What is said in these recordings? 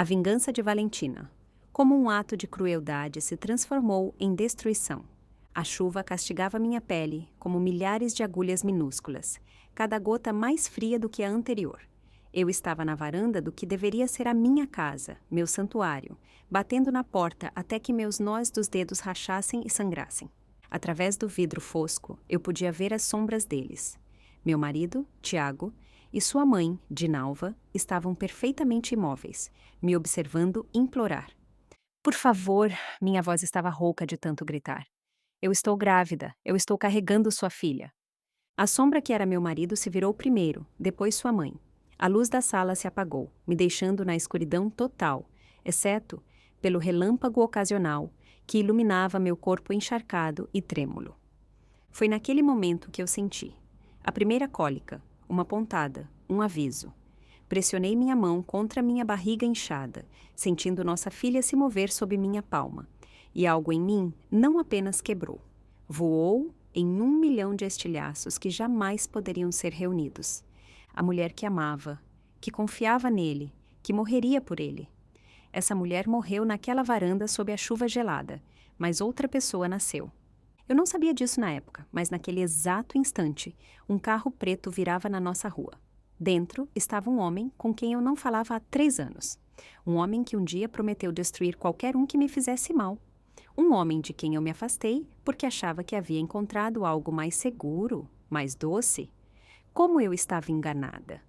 A vingança de Valentina. Como um ato de crueldade se transformou em destruição. A chuva castigava minha pele como milhares de agulhas minúsculas, cada gota mais fria do que a anterior. Eu estava na varanda do que deveria ser a minha casa, meu santuário, batendo na porta até que meus nós dos dedos rachassem e sangrassem. Através do vidro fosco, eu podia ver as sombras deles. Meu marido, Tiago, e sua mãe, Dinalva, estavam perfeitamente imóveis, me observando implorar. Por favor, minha voz estava rouca de tanto gritar. Eu estou grávida, eu estou carregando sua filha. A sombra que era meu marido se virou primeiro, depois sua mãe. A luz da sala se apagou, me deixando na escuridão total, exceto pelo relâmpago ocasional que iluminava meu corpo encharcado e trêmulo. Foi naquele momento que eu senti. A primeira cólica, uma pontada, um aviso. Pressionei minha mão contra minha barriga inchada, sentindo nossa filha se mover sob minha palma. E algo em mim não apenas quebrou. Voou em 1 milhão de estilhaços que jamais poderiam ser reunidos. A mulher que amava, que confiava nele, que morreria por ele. Essa mulher morreu naquela varanda sob a chuva gelada, mas outra pessoa nasceu. Eu não sabia disso na época, mas naquele exato instante, um carro preto virava na nossa rua. Dentro estava um homem com quem eu não falava há 3 anos. Um homem que um dia prometeu destruir qualquer um que me fizesse mal. Um homem de quem eu me afastei porque achava que havia encontrado algo mais seguro, mais doce. Como eu estava enganada.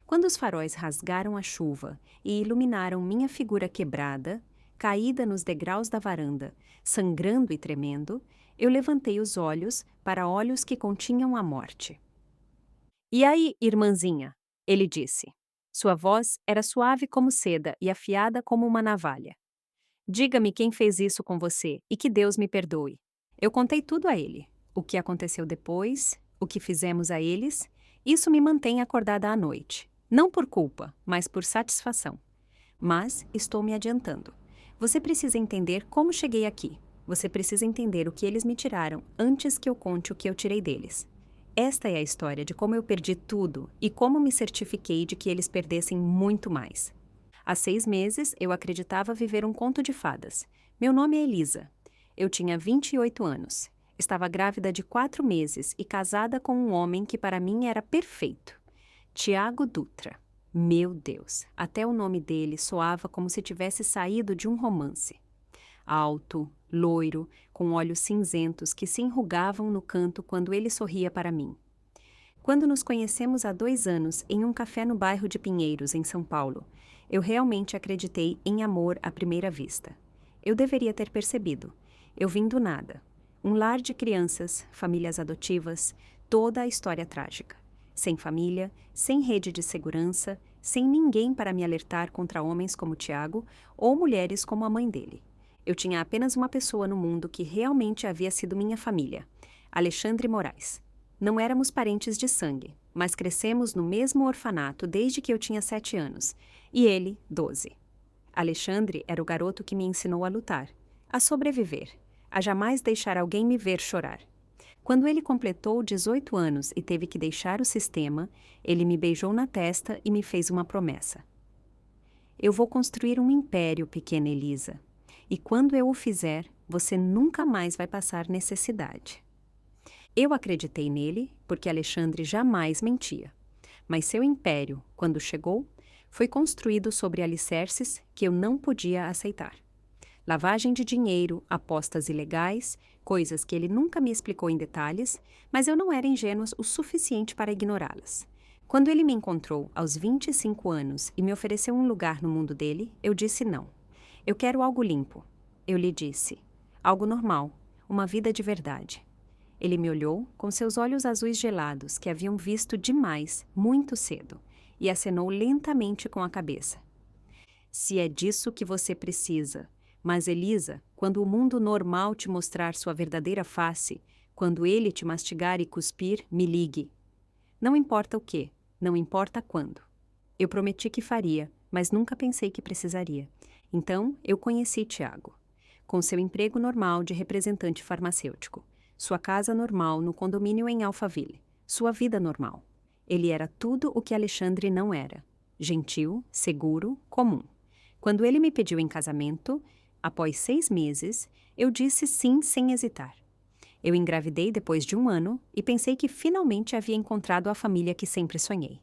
Quando os faróis rasgaram a chuva e iluminaram minha figura quebrada, caída nos degraus da varanda, sangrando e tremendo, eu levantei os olhos para olhos que continham a morte. E aí, irmãzinha? Ele disse. Sua voz era suave como seda e afiada como uma navalha. Diga-me quem fez isso com você e que Deus me perdoe. Eu contei tudo a ele. O que aconteceu depois, o que fizemos a eles, isso me mantém acordada à noite. Não por culpa, mas por satisfação. Mas estou me adiantando. Você precisa entender como cheguei aqui. Você precisa entender o que eles me tiraram antes que eu conte o que eu tirei deles. Esta é a história de como eu perdi tudo e como me certifiquei de que eles perdessem muito mais. Há 6 meses, eu acreditava viver um conto de fadas. Meu nome é Elisa. Eu tinha 28 anos. Estava grávida de 4 meses e casada com um homem que para mim era perfeito. Tiago Dutra. Meu Deus, até o nome dele soava como se tivesse saído de um romance. Alto, loiro, com olhos cinzentos que se enrugavam no canto quando ele sorria para mim. Quando nos conhecemos há 2 anos em um café no bairro de Pinheiros, em São Paulo, eu realmente acreditei em amor à primeira vista. Eu deveria ter percebido. Eu vim do nada. Um lar de crianças, famílias adotivas, toda a história trágica. Sem família, sem rede de segurança, sem ninguém para me alertar contra homens como Tiago ou mulheres como a mãe dele. Eu tinha apenas uma pessoa no mundo que realmente havia sido minha família, Alexandre Moraes. Não éramos parentes de sangue, mas crescemos no mesmo orfanato desde que eu tinha 7 anos, e ele, 12. Alexandre era o garoto que me ensinou a lutar, a sobreviver, a jamais deixar alguém me ver chorar. Quando ele completou 18 anos e teve que deixar o sistema, ele me beijou na testa e me fez uma promessa. Eu vou construir um império, pequena Elisa, e quando eu o fizer, você nunca mais vai passar necessidade. Eu acreditei nele porque Alexandre jamais mentia. Mas seu império, quando chegou, foi construído sobre alicerces que eu não podia aceitar. Lavagem de dinheiro, apostas ilegais, coisas que ele nunca me explicou em detalhes, mas eu não era ingênua o suficiente para ignorá-las. Quando ele me encontrou aos 25 anos e me ofereceu um lugar no mundo dele, eu disse não. Eu quero algo limpo. Eu lhe disse. Algo normal, uma vida de verdade. Ele me olhou com seus olhos azuis gelados que haviam visto demais, muito cedo, e acenou lentamente com a cabeça. Se é disso que você precisa. Mas, Elisa, quando o mundo normal te mostrar sua verdadeira face, quando ele te mastigar e cuspir, me ligue. Não importa o quê, não importa quando. Eu prometi que faria, mas nunca pensei que precisaria. Então, eu conheci Tiago. Com seu emprego normal de representante farmacêutico. Sua casa normal no condomínio em Alphaville. Sua vida normal. Ele era tudo o que Alexandre não era. Gentil, seguro, comum. Quando ele me pediu em casamento, após 6 meses, eu disse sim sem hesitar. Eu engravidei depois de 1 ano e pensei que finalmente havia encontrado a família que sempre sonhei.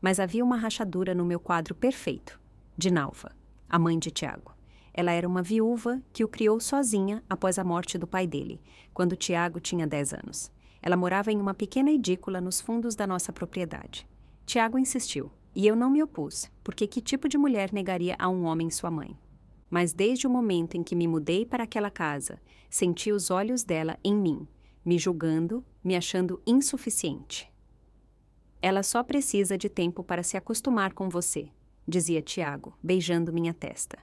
Mas havia uma rachadura no meu quadro perfeito. Dinalva, a mãe de Tiago. Ela era uma viúva que o criou sozinha após a morte do pai dele, quando Tiago tinha 10 anos. Ela morava em uma pequena edícula nos fundos da nossa propriedade. Tiago insistiu, e eu não me opus, porque que tipo de mulher negaria a um homem sua mãe? Mas desde o momento em que me mudei para aquela casa, senti os olhos dela em mim, me julgando, me achando insuficiente. Ela só precisa de tempo para se acostumar com você, dizia Tiago, beijando minha testa.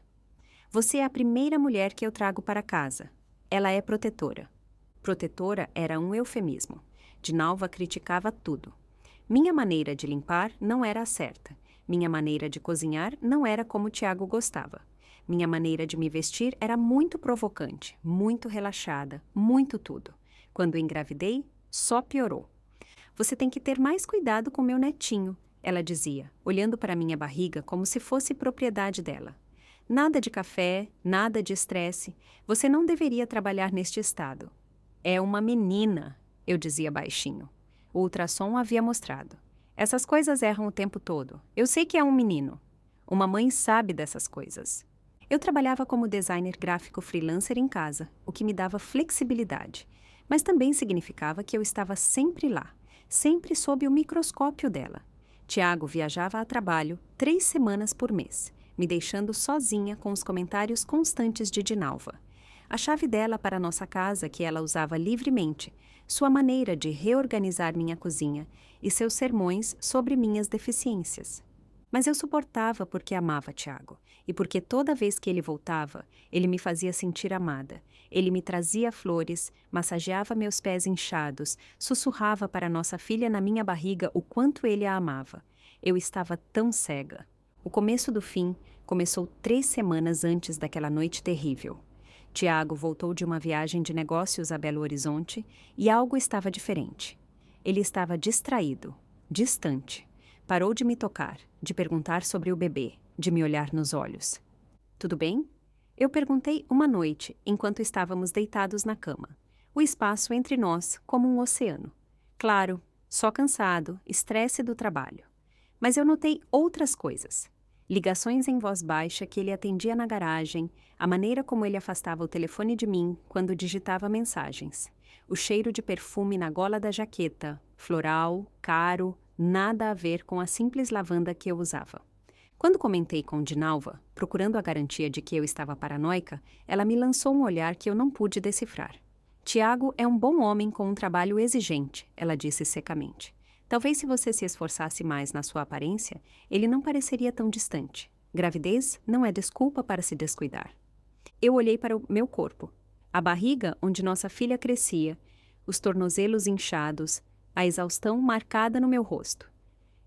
Você é a primeira mulher que eu trago para casa. Ela é protetora. Protetora era um eufemismo. Dinalva criticava tudo. Minha maneira de limpar não era a certa. Minha maneira de cozinhar não era como Tiago gostava. Minha maneira de me vestir era muito provocante, muito relaxada, muito tudo. Quando engravidei, só piorou. Você tem que ter mais cuidado com meu netinho, ela dizia, olhando para minha barriga como se fosse propriedade dela. Nada de café, nada de estresse. Você não deveria trabalhar neste estado. É uma menina, eu dizia baixinho. O ultrassom havia mostrado. Essas coisas erram o tempo todo. Eu sei que é um menino. Uma mãe sabe dessas coisas. Eu trabalhava como designer gráfico freelancer em casa, o que me dava flexibilidade. Mas também significava que eu estava sempre lá, sempre sob o microscópio dela. Tiago viajava a trabalho 3 semanas por mês, me deixando sozinha com os comentários constantes de Dinalva. A chave dela para nossa casa, que ela usava livremente, sua maneira de reorganizar minha cozinha e seus sermões sobre minhas deficiências. Mas eu suportava porque amava Tiago, e porque toda vez que ele voltava, ele me fazia sentir amada. Ele me trazia flores, massageava meus pés inchados, sussurrava para nossa filha na minha barriga o quanto ele a amava. Eu estava tão cega. O começo do fim começou 3 semanas antes daquela noite terrível. Tiago voltou de uma viagem de negócios a Belo Horizonte e algo estava diferente. Ele estava distraído, distante. Parou de me tocar, de perguntar sobre o bebê, de me olhar nos olhos. Tudo bem? Eu perguntei uma noite, enquanto estávamos deitados na cama. O espaço entre nós como um oceano. Claro, só cansado, estresse do trabalho. Mas eu notei outras coisas. Ligações em voz baixa que ele atendia na garagem, a maneira como ele afastava o telefone de mim quando digitava mensagens. O cheiro de perfume na gola da jaqueta, floral, caro, nada a ver com a simples lavanda que eu usava. Quando comentei com Dinalva, procurando a garantia de que eu estava paranoica, ela me lançou um olhar que eu não pude decifrar. Tiago é um bom homem com um trabalho exigente, ela disse secamente. Talvez se você se esforçasse mais na sua aparência, ele não pareceria tão distante. Gravidez não é desculpa para se descuidar. Eu olhei para o meu corpo. A barriga onde nossa filha crescia, os tornozelos inchados, a exaustão marcada no meu rosto.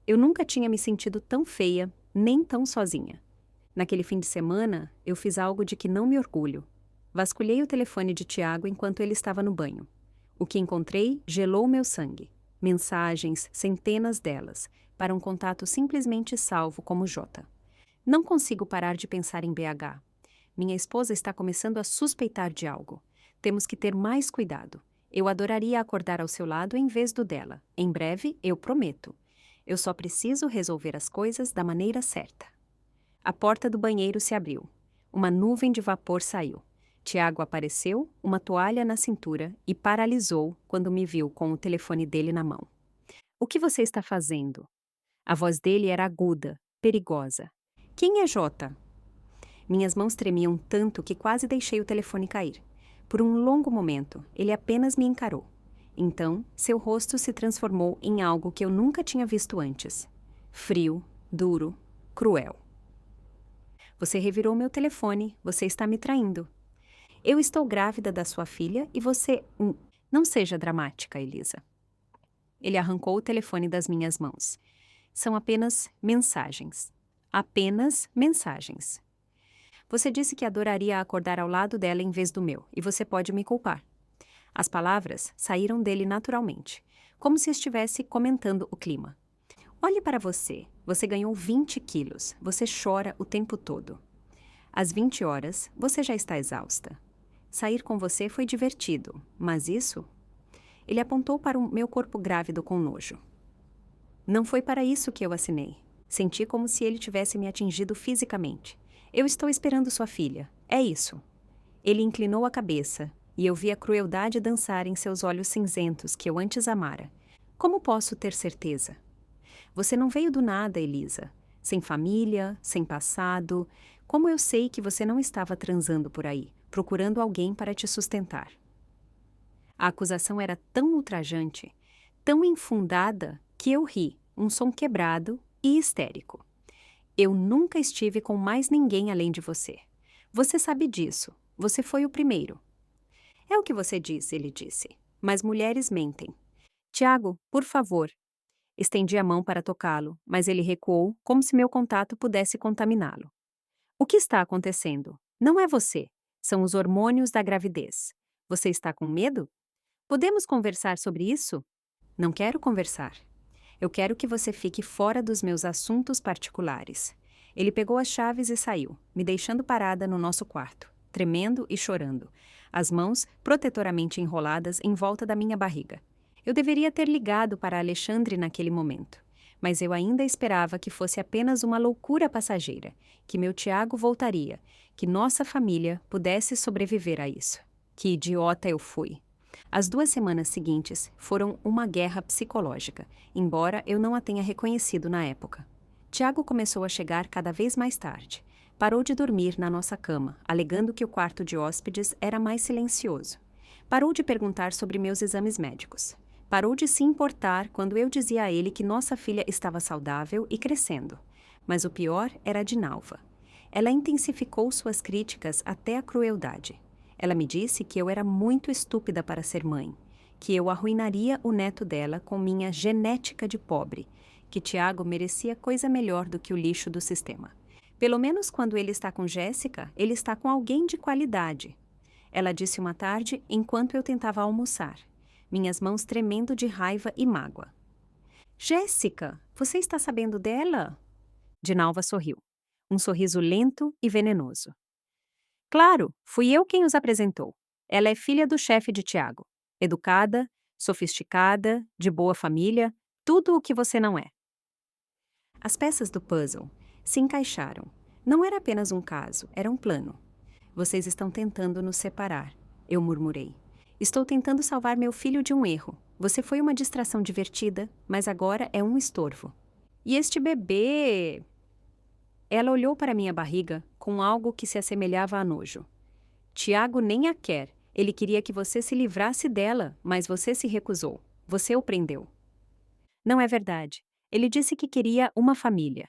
Eu nunca tinha me sentido tão feia, nem tão sozinha. Naquele fim de semana, eu fiz algo de que não me orgulho. Vasculhei o telefone de Tiago enquanto ele estava no banho. O que encontrei gelou meu sangue. Mensagens, centenas delas, para um contato simplesmente salvo como J. Não consigo parar de pensar em BH. Minha esposa está começando a suspeitar de algo. Temos que ter mais cuidado. Eu adoraria acordar ao seu lado em vez do dela. Em breve, eu prometo. Eu só preciso resolver as coisas da maneira certa. A porta do banheiro se abriu. Uma nuvem de vapor saiu. Tiago apareceu, uma toalha na cintura, e paralisou quando me viu com o telefone dele na mão. O que você está fazendo? A voz dele era aguda, perigosa. Quem é Jota? Minhas mãos tremiam tanto que quase deixei o telefone cair. Por um longo momento, ele apenas me encarou. Então, seu rosto se transformou em algo que eu nunca tinha visto antes. Frio, duro, cruel. Você revirou meu telefone, você está me traindo. Eu estou grávida da sua filha e você... Não seja dramática, Elisa. Ele arrancou o telefone das minhas mãos. São apenas mensagens. Apenas mensagens. Você disse que adoraria acordar ao lado dela em vez do meu, e você pode me culpar. As palavras saíram dele naturalmente, como se estivesse comentando o clima. Olhe para você. Você ganhou 20 quilos. Você chora o tempo todo. Às 20 horas, você já está exausta. Sair com você foi divertido, mas isso? Ele apontou para o meu corpo grávido com nojo. Não foi para isso que eu assinei. Senti como se ele tivesse me atingido fisicamente. Eu estou esperando sua filha. É isso. Ele inclinou a cabeça, e eu vi a crueldade dançar em seus olhos cinzentos que eu antes amara. Como posso ter certeza? Você não veio do nada, Elisa. Sem família, sem passado. Como eu sei que você não estava transando por aí, procurando alguém para te sustentar? A acusação era tão ultrajante, tão infundada, que eu ri, um som quebrado e histérico. Eu nunca estive com mais ninguém além de você. Você sabe disso. Você foi o primeiro. É o que você diz, ele disse. Mas mulheres mentem. Tiago, por favor. Estendi a mão para tocá-lo, mas ele recuou, como se meu contato pudesse contaminá-lo. O que está acontecendo? Não é você. São os hormônios da gravidez. Você está com medo? Podemos conversar sobre isso? Não quero conversar. Eu quero que você fique fora dos meus assuntos particulares. Ele pegou as chaves e saiu, me deixando parada no nosso quarto, tremendo e chorando, as mãos protetoramente enroladas em volta da minha barriga. Eu deveria ter ligado para Alexandre naquele momento, mas eu ainda esperava que fosse apenas uma loucura passageira, que meu Tiago voltaria, que nossa família pudesse sobreviver a isso. Que idiota eu fui! As 2 semanas seguintes foram uma guerra psicológica, embora eu não a tenha reconhecido na época. Tiago começou a chegar cada vez mais tarde. Parou de dormir na nossa cama, alegando que o quarto de hóspedes era mais silencioso. Parou de perguntar sobre meus exames médicos. Parou de se importar quando eu dizia a ele que nossa filha estava saudável e crescendo. Mas o pior era a Dinalva. Ela intensificou suas críticas até a crueldade. Ela me disse que eu era muito estúpida para ser mãe, que eu arruinaria o neto dela com minha genética de pobre, que Tiago merecia coisa melhor do que o lixo do sistema. Pelo menos quando ele está com Jéssica, ele está com alguém de qualidade. Ela disse uma tarde enquanto eu tentava almoçar, minhas mãos tremendo de raiva e mágoa. Jéssica, você está sabendo dela? Dinalva sorriu, um sorriso lento e venenoso. Claro, fui eu quem os apresentou. Ela é filha do chefe de Tiago. Educada, sofisticada, de boa família, tudo o que você não é. As peças do puzzle se encaixaram. Não era apenas um caso, era um plano. Vocês estão tentando nos separar, eu murmurei. Estou tentando salvar meu filho de um erro. Você foi uma distração divertida, mas agora é um estorvo. E este bebê... Ela olhou para minha barriga com algo que se assemelhava a nojo. Tiago nem a quer. Ele queria que você se livrasse dela, mas você se recusou. Você o prendeu. Não é verdade. Ele disse que queria uma família.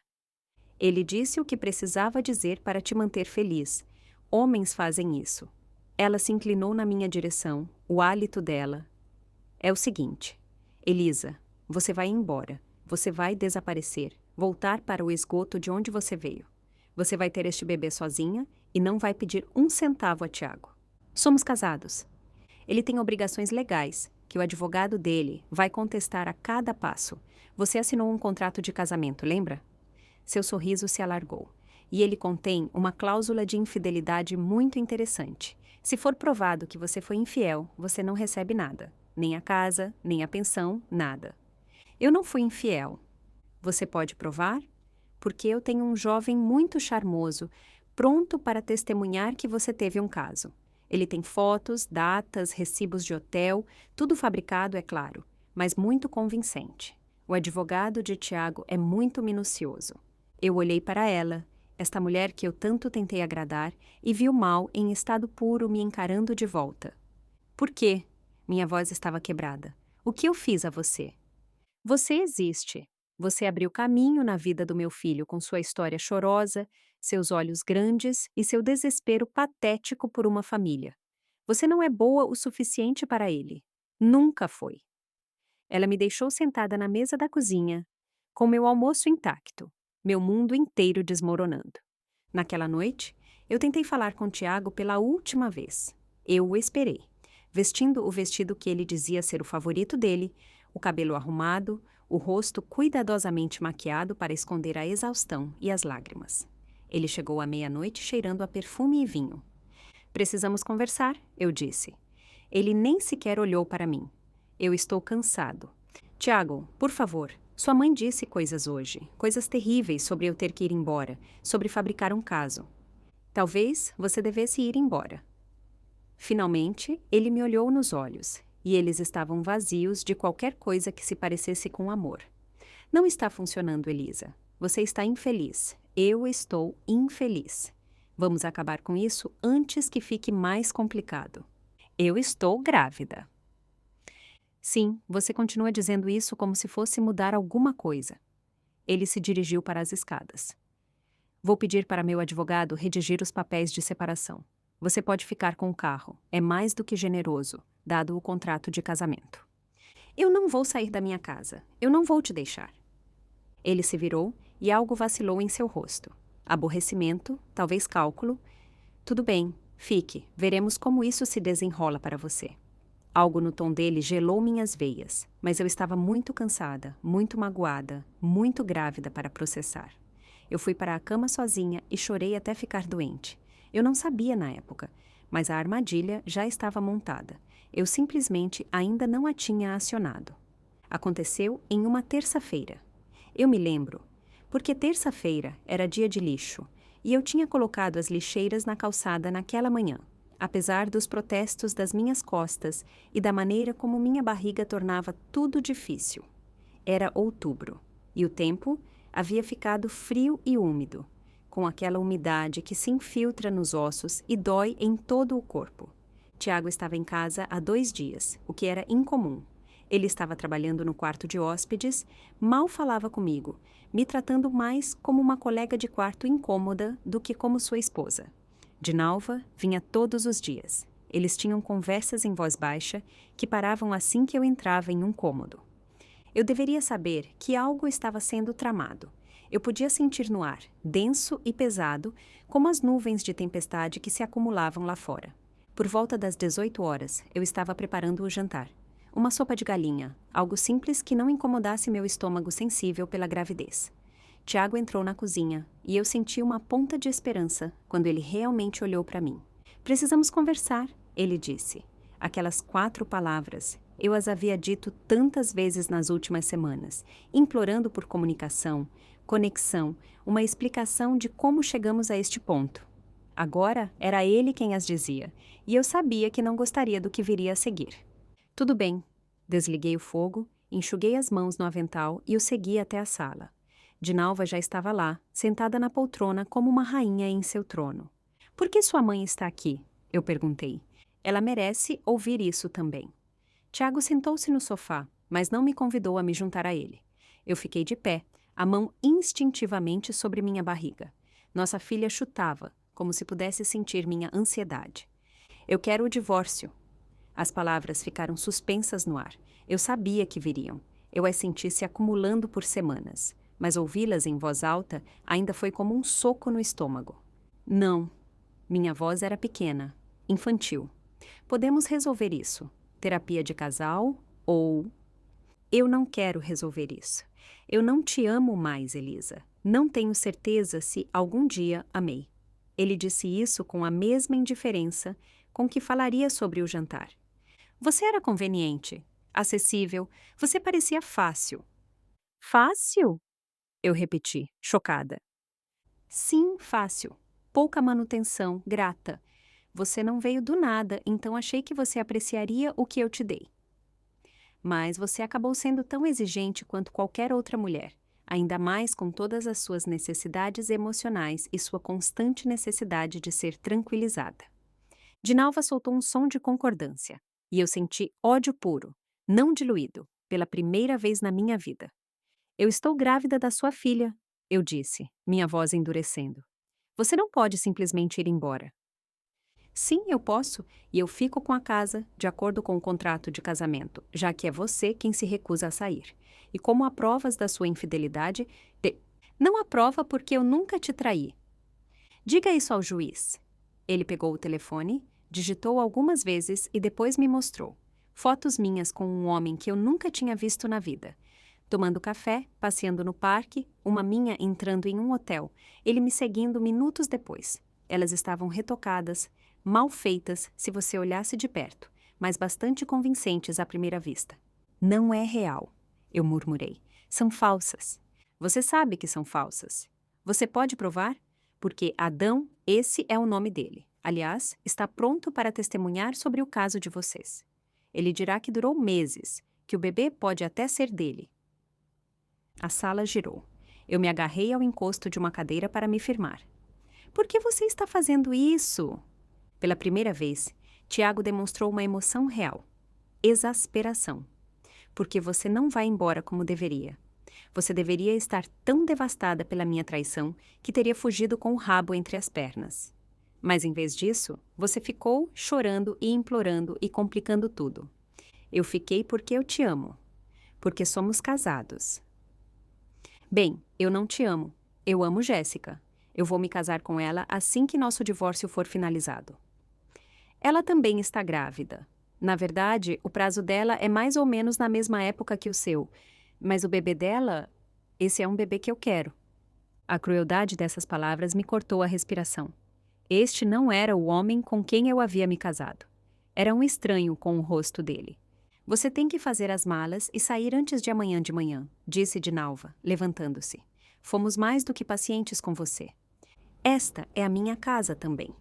Ele disse o que precisava dizer para te manter feliz. Homens fazem isso. Ela se inclinou na minha direção, o hálito dela. É o seguinte, Elisa, você vai embora. Você vai desaparecer, voltar para o esgoto de onde você veio. Você vai ter este bebê sozinha e não vai pedir um centavo a Tiago. Somos casados. Ele tem obrigações legais, que o advogado dele vai contestar a cada passo. Você assinou um contrato de casamento, lembra? Seu sorriso se alargou. E ele contém uma cláusula de infidelidade muito interessante. Se for provado que você foi infiel, você não recebe nada. Nem a casa, nem a pensão, nada. Eu não fui infiel. Você pode provar? Porque eu tenho um jovem muito charmoso, pronto para testemunhar que você teve um caso. Ele tem fotos, datas, recibos de hotel, tudo fabricado, é claro, mas muito convincente. O advogado de Tiago é muito minucioso. Eu olhei para ela, esta mulher que eu tanto tentei agradar, e vi o mal em estado puro me encarando de volta. Por quê? Minha voz estava quebrada. O que eu fiz a você? Você existe. Você abriu caminho na vida do meu filho com sua história chorosa, seus olhos grandes e seu desespero patético por uma família. Você não é boa o suficiente para ele. Nunca foi. Ela me deixou sentada na mesa da cozinha, com meu almoço intacto, meu mundo inteiro desmoronando. Naquela noite, eu tentei falar com Tiago pela última vez. Eu o esperei, vestindo o vestido que ele dizia ser o favorito dele, o cabelo arrumado, o rosto cuidadosamente maquiado para esconder a exaustão e as lágrimas. Ele chegou à meia-noite cheirando a perfume e vinho. Precisamos conversar, eu disse. Ele nem sequer olhou para mim. Eu estou cansado. Tiago, por favor, sua mãe disse coisas hoje, coisas terríveis sobre eu ter que ir embora, sobre fabricar um caso. Talvez você devesse ir embora. Finalmente, ele me olhou nos olhos, e eles estavam vazios de qualquer coisa que se parecesse com amor. Não está funcionando, Elisa. Você está infeliz. Eu estou infeliz. Vamos acabar com isso antes que fique mais complicado. Eu estou grávida. Sim, você continua dizendo isso como se fosse mudar alguma coisa. Ele se dirigiu para as escadas. Vou pedir para meu advogado redigir os papéis de separação. Você pode ficar com o carro. É mais do que generoso, dado o contrato de casamento. Eu não vou sair da minha casa. Eu não vou te deixar. Ele se virou e algo vacilou em seu rosto. Aborrecimento, talvez cálculo. Tudo bem, fique. Veremos como isso se desenrola para você. Algo no tom dele gelou minhas veias, mas eu estava muito cansada, muito magoada, muito grávida para processar. Eu fui para a cama sozinha e chorei até ficar doente. Eu não sabia na época, mas a armadilha já estava montada. Eu simplesmente ainda não a tinha acionado. Aconteceu em uma terça-feira. Eu me lembro, porque terça-feira era dia de lixo, e eu tinha colocado as lixeiras na calçada naquela manhã, apesar dos protestos das minhas costas e da maneira como minha barriga tornava tudo difícil. Era outubro, e o tempo havia ficado frio e úmido, com aquela umidade que se infiltra nos ossos e dói em todo o corpo. Tiago estava em casa há 2 dias, o que era incomum. Ele estava trabalhando no quarto de hóspedes, mal falava comigo, me tratando mais como uma colega de quarto incômoda do que como sua esposa. Dinalva vinha todos os dias. Eles tinham conversas em voz baixa que paravam assim que eu entrava em um cômodo. Eu deveria saber que algo estava sendo tramado. Eu podia sentir no ar, denso e pesado, como as nuvens de tempestade que se acumulavam lá fora. Por volta das 18 horas, eu estava preparando o jantar. Uma sopa de galinha, algo simples que não incomodasse meu estômago sensível pela gravidez. Tiago entrou na cozinha e eu senti uma ponta de esperança quando ele realmente olhou para mim. Precisamos conversar, ele disse. Aquelas 4 palavras, eu as havia dito tantas vezes nas últimas semanas, implorando por comunicação, conexão, uma explicação de como chegamos a este ponto. Agora era ele quem as dizia, e eu sabia que não gostaria do que viria a seguir. Tudo bem. Desliguei o fogo, enxuguei as mãos no avental e o segui até a sala. Dinalva já estava lá, sentada na poltrona como uma rainha em seu trono. Por que sua mãe está aqui? Eu perguntei. Ela merece ouvir isso também. Tiago sentou-se no sofá, mas não me convidou a me juntar a ele. Eu fiquei de pé, a mão instintivamente sobre minha barriga. Nossa filha chutava, como se pudesse sentir minha ansiedade. Eu quero o divórcio. As palavras ficaram suspensas no ar. Eu sabia que viriam. Eu as senti se acumulando por semanas, mas ouvi-las em voz alta ainda foi como um soco no estômago. Não. Minha voz era pequena, infantil. Podemos resolver isso. Terapia de casal ou... Eu não quero resolver isso. Eu não te amo mais, Elisa. Não tenho certeza se algum dia amei. Ele disse isso com a mesma indiferença com que falaria sobre o jantar. Você era conveniente, acessível, você parecia fácil. Fácil? Eu repeti, chocada. Sim, fácil. Pouca manutenção, grata. Você não veio do nada, então achei que você apreciaria o que eu te dei. Mas você acabou sendo tão exigente quanto qualquer outra mulher, ainda mais com todas as suas necessidades emocionais e sua constante necessidade de ser tranquilizada. Dinalva soltou um som de concordância, e eu senti ódio puro, não diluído, pela primeira vez na minha vida. Eu estou grávida da sua filha, eu disse, minha voz endurecendo. Você não pode simplesmente ir embora. Sim, eu posso, e eu fico com a casa, de acordo com o contrato de casamento, já que é você quem se recusa a sair. E como há provas da sua infidelidade, não há prova porque eu nunca te traí. Diga isso ao juiz. Ele pegou o telefone, digitou algumas vezes e depois me mostrou. Fotos minhas com um homem que eu nunca tinha visto na vida. Tomando café, passeando no parque, uma minha entrando em um hotel, ele me seguindo minutos depois. Elas estavam retocadas, mal feitas se você olhasse de perto, mas bastante convincentes à primeira vista. Não é real, eu murmurei. São falsas. Você sabe que são falsas. Você pode provar? Porque Adão, esse é o nome dele. Aliás, está pronto para testemunhar sobre o caso de vocês. Ele dirá que durou meses, que o bebê pode até ser dele. A sala girou. Eu me agarrei ao encosto de uma cadeira para me firmar. Por que você está fazendo isso? Pela primeira vez, Tiago demonstrou uma emoção real. Exasperação. Porque você não vai embora como deveria. Você deveria estar tão devastada pela minha traição que teria fugido com o rabo entre as pernas. Mas em vez disso, você ficou chorando e implorando e complicando tudo. Eu fiquei porque eu te amo. Porque somos casados. Bem, eu não te amo. Eu amo Jéssica. Eu vou me casar com ela assim que nosso divórcio for finalizado. Ela também está grávida. Na verdade, o prazo dela é mais ou menos na mesma época que o seu. Mas o bebê dela, esse é um bebê que eu quero. A crueldade dessas palavras me cortou a respiração. Este não era o homem com quem eu havia me casado. Era um estranho com o rosto dele. Você tem que fazer as malas e sair antes de amanhã de manhã, disse Dinalva, levantando-se. Fomos mais do que pacientes com você. Esta é a minha casa também.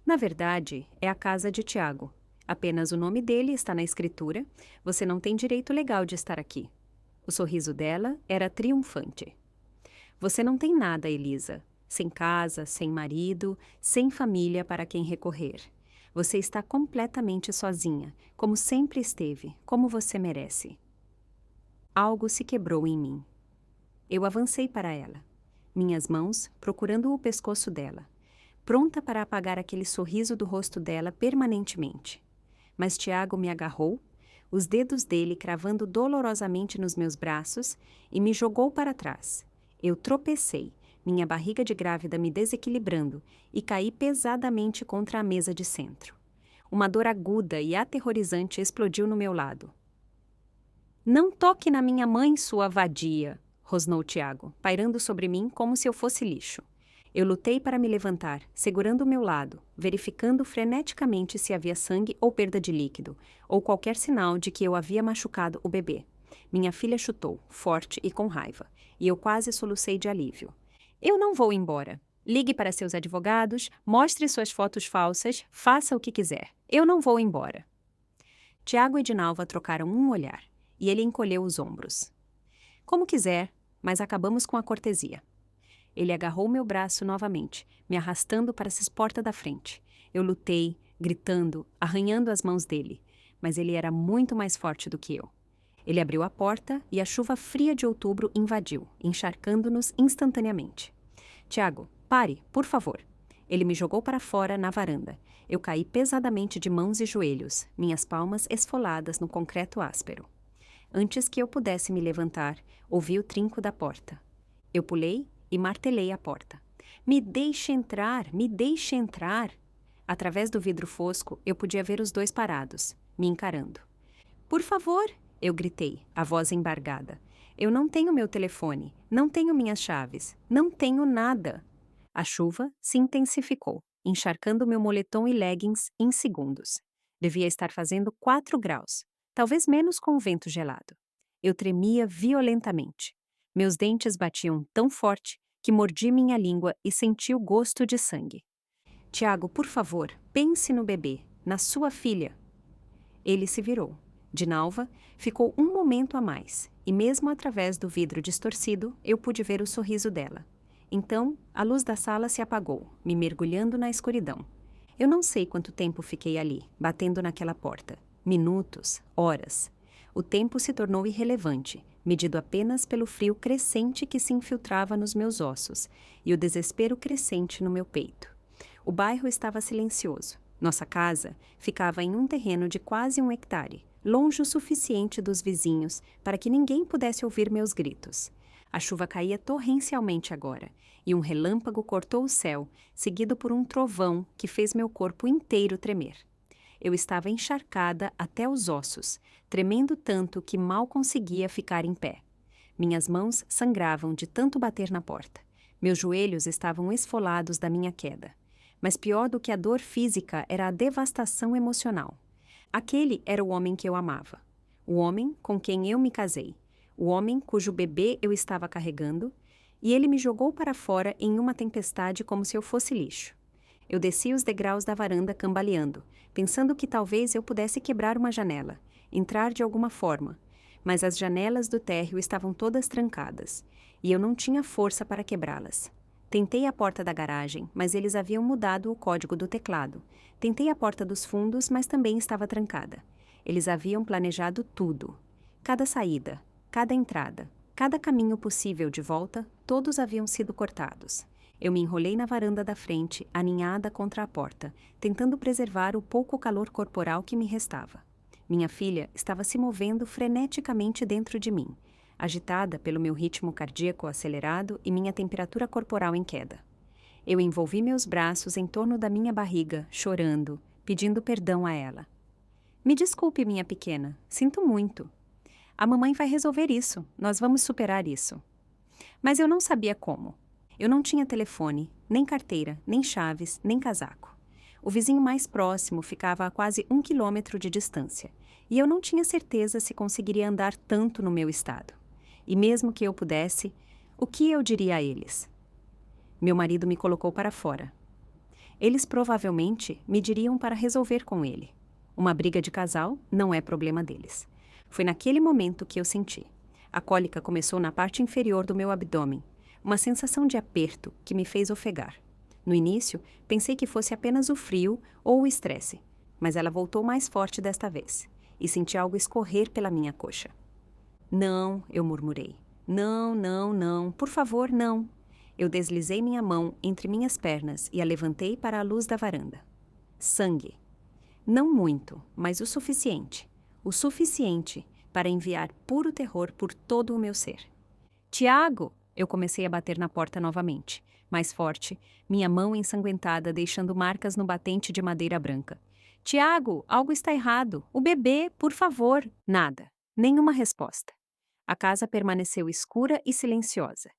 Na verdade, é a casa de Tiago. Apenas o nome dele está na escritura. Você não tem direito legal de estar aqui. O sorriso dela era triunfante. Você não tem nada, Elisa. Sem casa, sem marido, sem família para quem recorrer. Você está completamente sozinha, como sempre esteve, como você merece. Algo se quebrou em mim. Eu avancei para ela, minhas mãos procurando o pescoço dela, pronta para apagar aquele sorriso do rosto dela permanentemente. Mas Tiago me agarrou, os dedos dele cravando dolorosamente nos meus braços, e me jogou para trás. Eu tropecei, minha barriga de grávida me desequilibrando, e caí pesadamente contra a mesa de centro. Uma dor aguda e aterrorizante explodiu no meu lado. Não toque na minha mãe, sua vadia, rosnou Tiago, pairando sobre mim como se eu fosse lixo. Eu lutei para me levantar, segurando o meu lado, verificando freneticamente se havia sangue ou perda de líquido, ou qualquer sinal de que eu havia machucado o bebê. Minha filha chutou, forte e com raiva, e eu quase solucei de alívio. Eu não vou embora. Ligue para seus advogados, mostre suas fotos falsas, faça o que quiser. Eu não vou embora. Tiago e Dinalva trocaram um olhar, e ele encolheu os ombros. Como quiser, mas acabamos com a cortesia. Ele agarrou meu braço novamente, me arrastando para as portas da frente. Eu lutei, gritando, arranhando as mãos dele, mas ele era muito mais forte do que eu. Ele abriu a porta e a chuva fria de outubro invadiu, encharcando-nos instantaneamente. Tiago, pare, por favor. Ele me jogou para fora na varanda. Eu caí pesadamente de mãos e joelhos, minhas palmas esfoladas no concreto áspero. Antes que eu pudesse me levantar, ouvi o trinco da porta. Eu pulei e martelei a porta. Me deixe entrar, me deixe entrar. Através do vidro fosco, eu podia ver os dois parados, me encarando. Por favor, eu gritei, a voz embargada. Eu não tenho meu telefone, não tenho minhas chaves, não tenho nada. A chuva se intensificou, encharcando meu moletom e leggings em segundos. Devia estar fazendo 4 graus, talvez menos com o vento gelado. Eu tremia violentamente. Meus dentes batiam tão forte que mordi minha língua e senti o gosto de sangue. Tiago, por favor, pense no bebê, na sua filha. Ele se virou. Dinalva ficou um momento a mais, e mesmo através do vidro distorcido, eu pude ver o sorriso dela. Então, a luz da sala se apagou, me mergulhando na escuridão. Eu não sei quanto tempo fiquei ali, batendo naquela porta. Minutos, horas. O tempo se tornou irrelevante, medido apenas pelo frio crescente que se infiltrava nos meus ossos e o desespero crescente no meu peito. O bairro estava silencioso. Nossa casa ficava em um terreno de quase 1 hectare, longe o suficiente dos vizinhos para que ninguém pudesse ouvir meus gritos. A chuva caía torrencialmente agora, e um relâmpago cortou o céu, seguido por um trovão que fez meu corpo inteiro tremer. Eu estava encharcada até os ossos, tremendo tanto que mal conseguia ficar em pé. Minhas mãos sangravam de tanto bater na porta. Meus joelhos estavam esfolados da minha queda. Mas pior do que a dor física era a devastação emocional. Aquele era o homem que eu amava. O homem com quem eu me casei. O homem cujo bebê eu estava carregando. E ele me jogou para fora em uma tempestade como se eu fosse lixo. Eu desci os degraus da varanda cambaleando, pensando que talvez eu pudesse quebrar uma janela, entrar de alguma forma. Mas as janelas do térreo estavam todas trancadas, e eu não tinha força para quebrá-las. Tentei a porta da garagem, mas eles haviam mudado o código do teclado. Tentei a porta dos fundos, mas também estava trancada. Eles haviam planejado tudo. Cada saída, cada entrada, cada caminho possível de volta, todos haviam sido cortados. Eu me enrolei na varanda da frente, aninhada contra a porta, tentando preservar o pouco calor corporal que me restava. Minha filha estava se movendo freneticamente dentro de mim, agitada pelo meu ritmo cardíaco acelerado e minha temperatura corporal em queda. Eu envolvi meus braços em torno da minha barriga, chorando, pedindo perdão a ela. Me desculpe, minha pequena, sinto muito. A mamãe vai resolver isso, nós vamos superar isso. Mas eu não sabia como. Eu não tinha telefone, nem carteira, nem chaves, nem casaco. O vizinho mais próximo ficava a quase 1 quilômetro de distância, e eu não tinha certeza se conseguiria andar tanto no meu estado. E mesmo que eu pudesse, o que eu diria a eles? Meu marido me colocou para fora. Eles provavelmente me diriam para resolver com ele. Uma briga de casal não é problema deles. Foi naquele momento que eu senti. A cólica começou na parte inferior do meu abdômen, uma sensação de aperto que me fez ofegar. No início, pensei que fosse apenas o frio ou o estresse, mas ela voltou mais forte desta vez, e senti algo escorrer pela minha coxa. Não, eu murmurei. Não, não, não, por favor, não. Eu deslizei minha mão entre minhas pernas e a levantei para a luz da varanda. Sangue. Não muito, mas o suficiente. O suficiente para enviar puro terror por todo o meu ser. Tiago! Eu comecei a bater na porta novamente, mais forte, minha mão ensanguentada deixando marcas no batente de madeira branca. Tiago, algo está errado. O bebê, por favor. Nada. Nenhuma resposta. A casa permaneceu escura e silenciosa.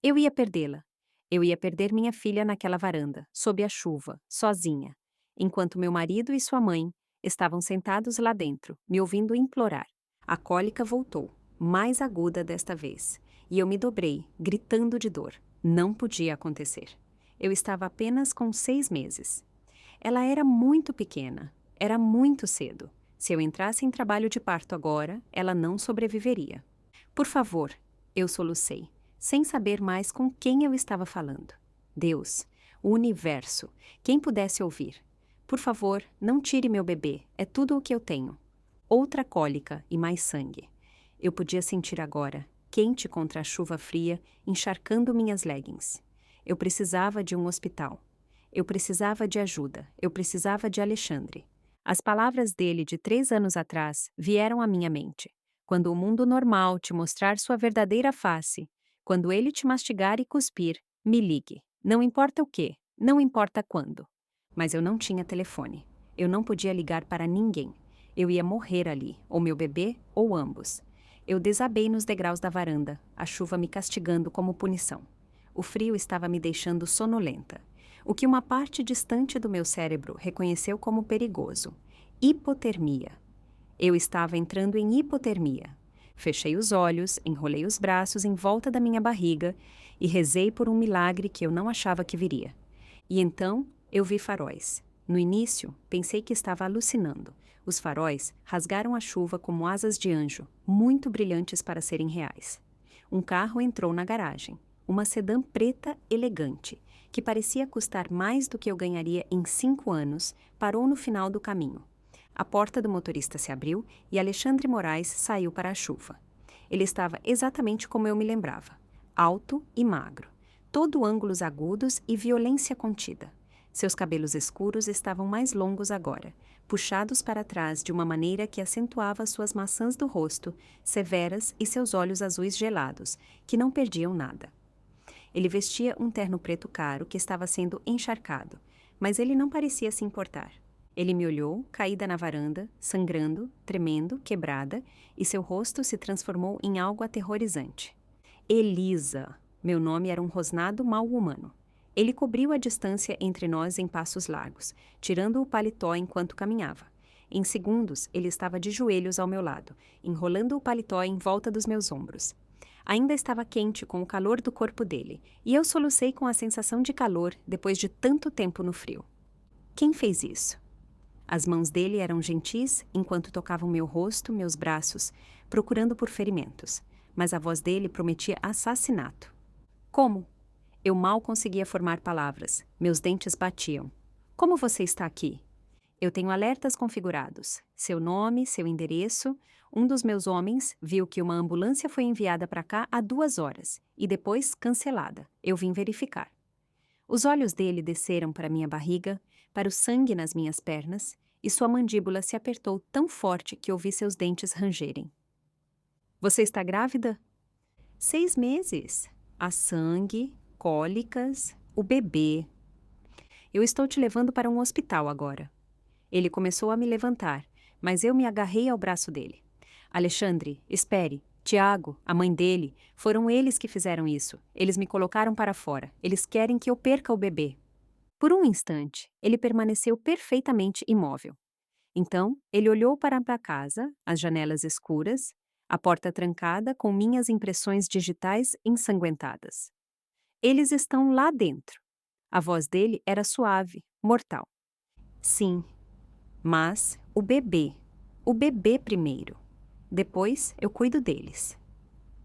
Eu ia perdê-la. Eu ia perder minha filha naquela varanda, sob a chuva, sozinha, enquanto meu marido e sua mãe estavam sentados lá dentro, me ouvindo implorar. A cólica voltou, mais aguda desta vez, e eu me dobrei, gritando de dor. Não podia acontecer. Eu estava apenas com 6 meses. Ela era muito pequena, era muito cedo. Se eu entrasse em trabalho de parto agora, ela não sobreviveria. Por favor, eu solucei, sem saber mais com quem eu estava falando. Deus, o universo, quem pudesse ouvir. Por favor, não tire meu bebê, é tudo o que eu tenho. Outra cólica e mais sangue. Eu podia sentir agora, quente contra a chuva fria, encharcando minhas leggings. Eu precisava de um hospital. Eu precisava de ajuda. Eu precisava de Alexandre. As palavras dele de 3 anos atrás vieram à minha mente. Quando o mundo normal te mostrar sua verdadeira face, quando ele te mastigar e cuspir, me ligue. Não importa o quê, não importa quando. Mas eu não tinha telefone. Eu não podia ligar para ninguém. Eu ia morrer ali, ou meu bebê, ou ambos. Eu desabei nos degraus da varanda, a chuva me castigando como punição. O frio estava me deixando sonolenta, o que uma parte distante do meu cérebro reconheceu como perigoso. Hipotermia. Eu estava entrando em hipotermia. Fechei os olhos, enrolei os braços em volta da minha barriga e rezei por um milagre que eu não achava que viria. E então eu vi faróis. No início, pensei que estava alucinando. Os faróis rasgaram a chuva como asas de anjo, muito brilhantes para serem reais. Um carro entrou na garagem, uma sedã preta elegante, que parecia custar mais do que eu ganharia em 5 anos, parou no final do caminho. A porta do motorista se abriu e Alexandre Moraes saiu para a chuva. Ele estava exatamente como eu me lembrava, alto e magro, todo ângulos agudos e violência contida. Seus cabelos escuros estavam mais longos agora, puxados para trás de uma maneira que acentuava suas maçãs do rosto, severas, e seus olhos azuis gelados, que não perdiam nada. Ele vestia um terno preto caro que estava sendo encharcado, mas ele não parecia se importar. Ele me olhou, caída na varanda, sangrando, tremendo, quebrada, e seu rosto se transformou em algo aterrorizante. Elisa! Meu nome era um rosnado mal-humano. Ele cobriu a distância entre nós em passos largos, tirando o paletó enquanto caminhava. Em segundos, ele estava de joelhos ao meu lado, enrolando o paletó em volta dos meus ombros. Ainda estava quente com o calor do corpo dele, e eu solucei com a sensação de calor depois de tanto tempo no frio. Quem fez isso? As mãos dele eram gentis enquanto tocavam meu rosto, meus braços, procurando por ferimentos, mas a voz dele prometia assassinato. Como? Eu mal conseguia formar palavras, meus dentes batiam. Como você está aqui? Eu tenho alertas configurados. Seu nome, seu endereço. Um dos meus homens viu que uma ambulância foi enviada para cá há 2 horas e depois cancelada. Eu vim verificar. Os olhos dele desceram para minha barriga, para o sangue nas minhas pernas, e sua mandíbula se apertou tão forte que ouvi seus dentes rangerem. Você está grávida? 6 meses. Há sangue, cólicas, o bebê. Eu estou te levando para um hospital agora. Ele começou a me levantar, mas eu me agarrei ao braço dele. Alexandre, espere. Tiago, a mãe dele, foram eles que fizeram isso. Eles me colocaram para fora. Eles querem que eu perca o bebê. Por um instante, ele permaneceu perfeitamente imóvel. Então, ele olhou para a casa, as janelas escuras, a porta trancada com minhas impressões digitais ensanguentadas. Eles estão lá dentro. A voz dele era suave, mortal. Sim, mas o bebê primeiro. Depois eu cuido deles.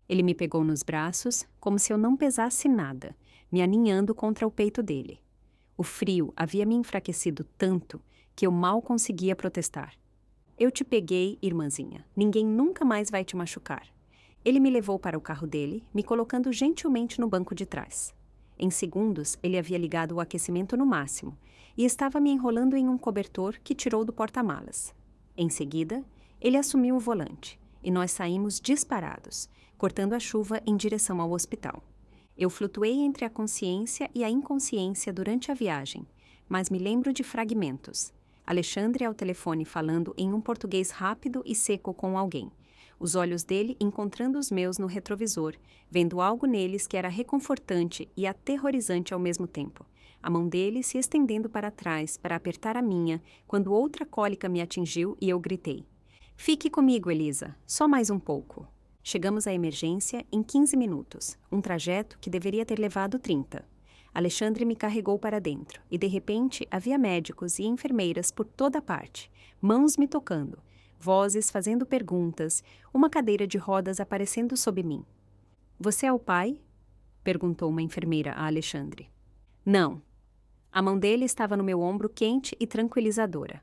Ele me pegou nos braços, como se eu não pesasse nada, me aninhando contra o peito dele. O frio havia me enfraquecido tanto que eu mal conseguia protestar. Eu te peguei, irmãzinha. Ninguém nunca mais vai te machucar. Ele me levou para o carro dele, me colocando gentilmente no banco de trás. Em segundos, ele havia ligado o aquecimento no máximo e estava me enrolando em um cobertor que tirou do porta-malas. Em seguida, ele assumiu o volante e nós saímos disparados, cortando a chuva em direção ao hospital. Eu flutuei entre a consciência e a inconsciência durante a viagem, mas me lembro de fragmentos. Alexandre ao telefone falando em um português rápido e seco com alguém. Os olhos dele encontrando os meus no retrovisor, vendo algo neles que era reconfortante e aterrorizante ao mesmo tempo. A mão dele se estendendo para trás para apertar a minha, quando outra cólica me atingiu e eu gritei. Fique comigo, Elisa, só mais um pouco. Chegamos à emergência em 15 minutos, um trajeto que deveria ter levado 30. Alexandre me carregou para dentro, e de repente havia médicos e enfermeiras por toda parte, mãos me tocando, vozes fazendo perguntas, uma cadeira de rodas aparecendo sob mim. Você é o pai? Perguntou uma enfermeira a Alexandre. Não. A mão dele estava no meu ombro quente e tranquilizadora.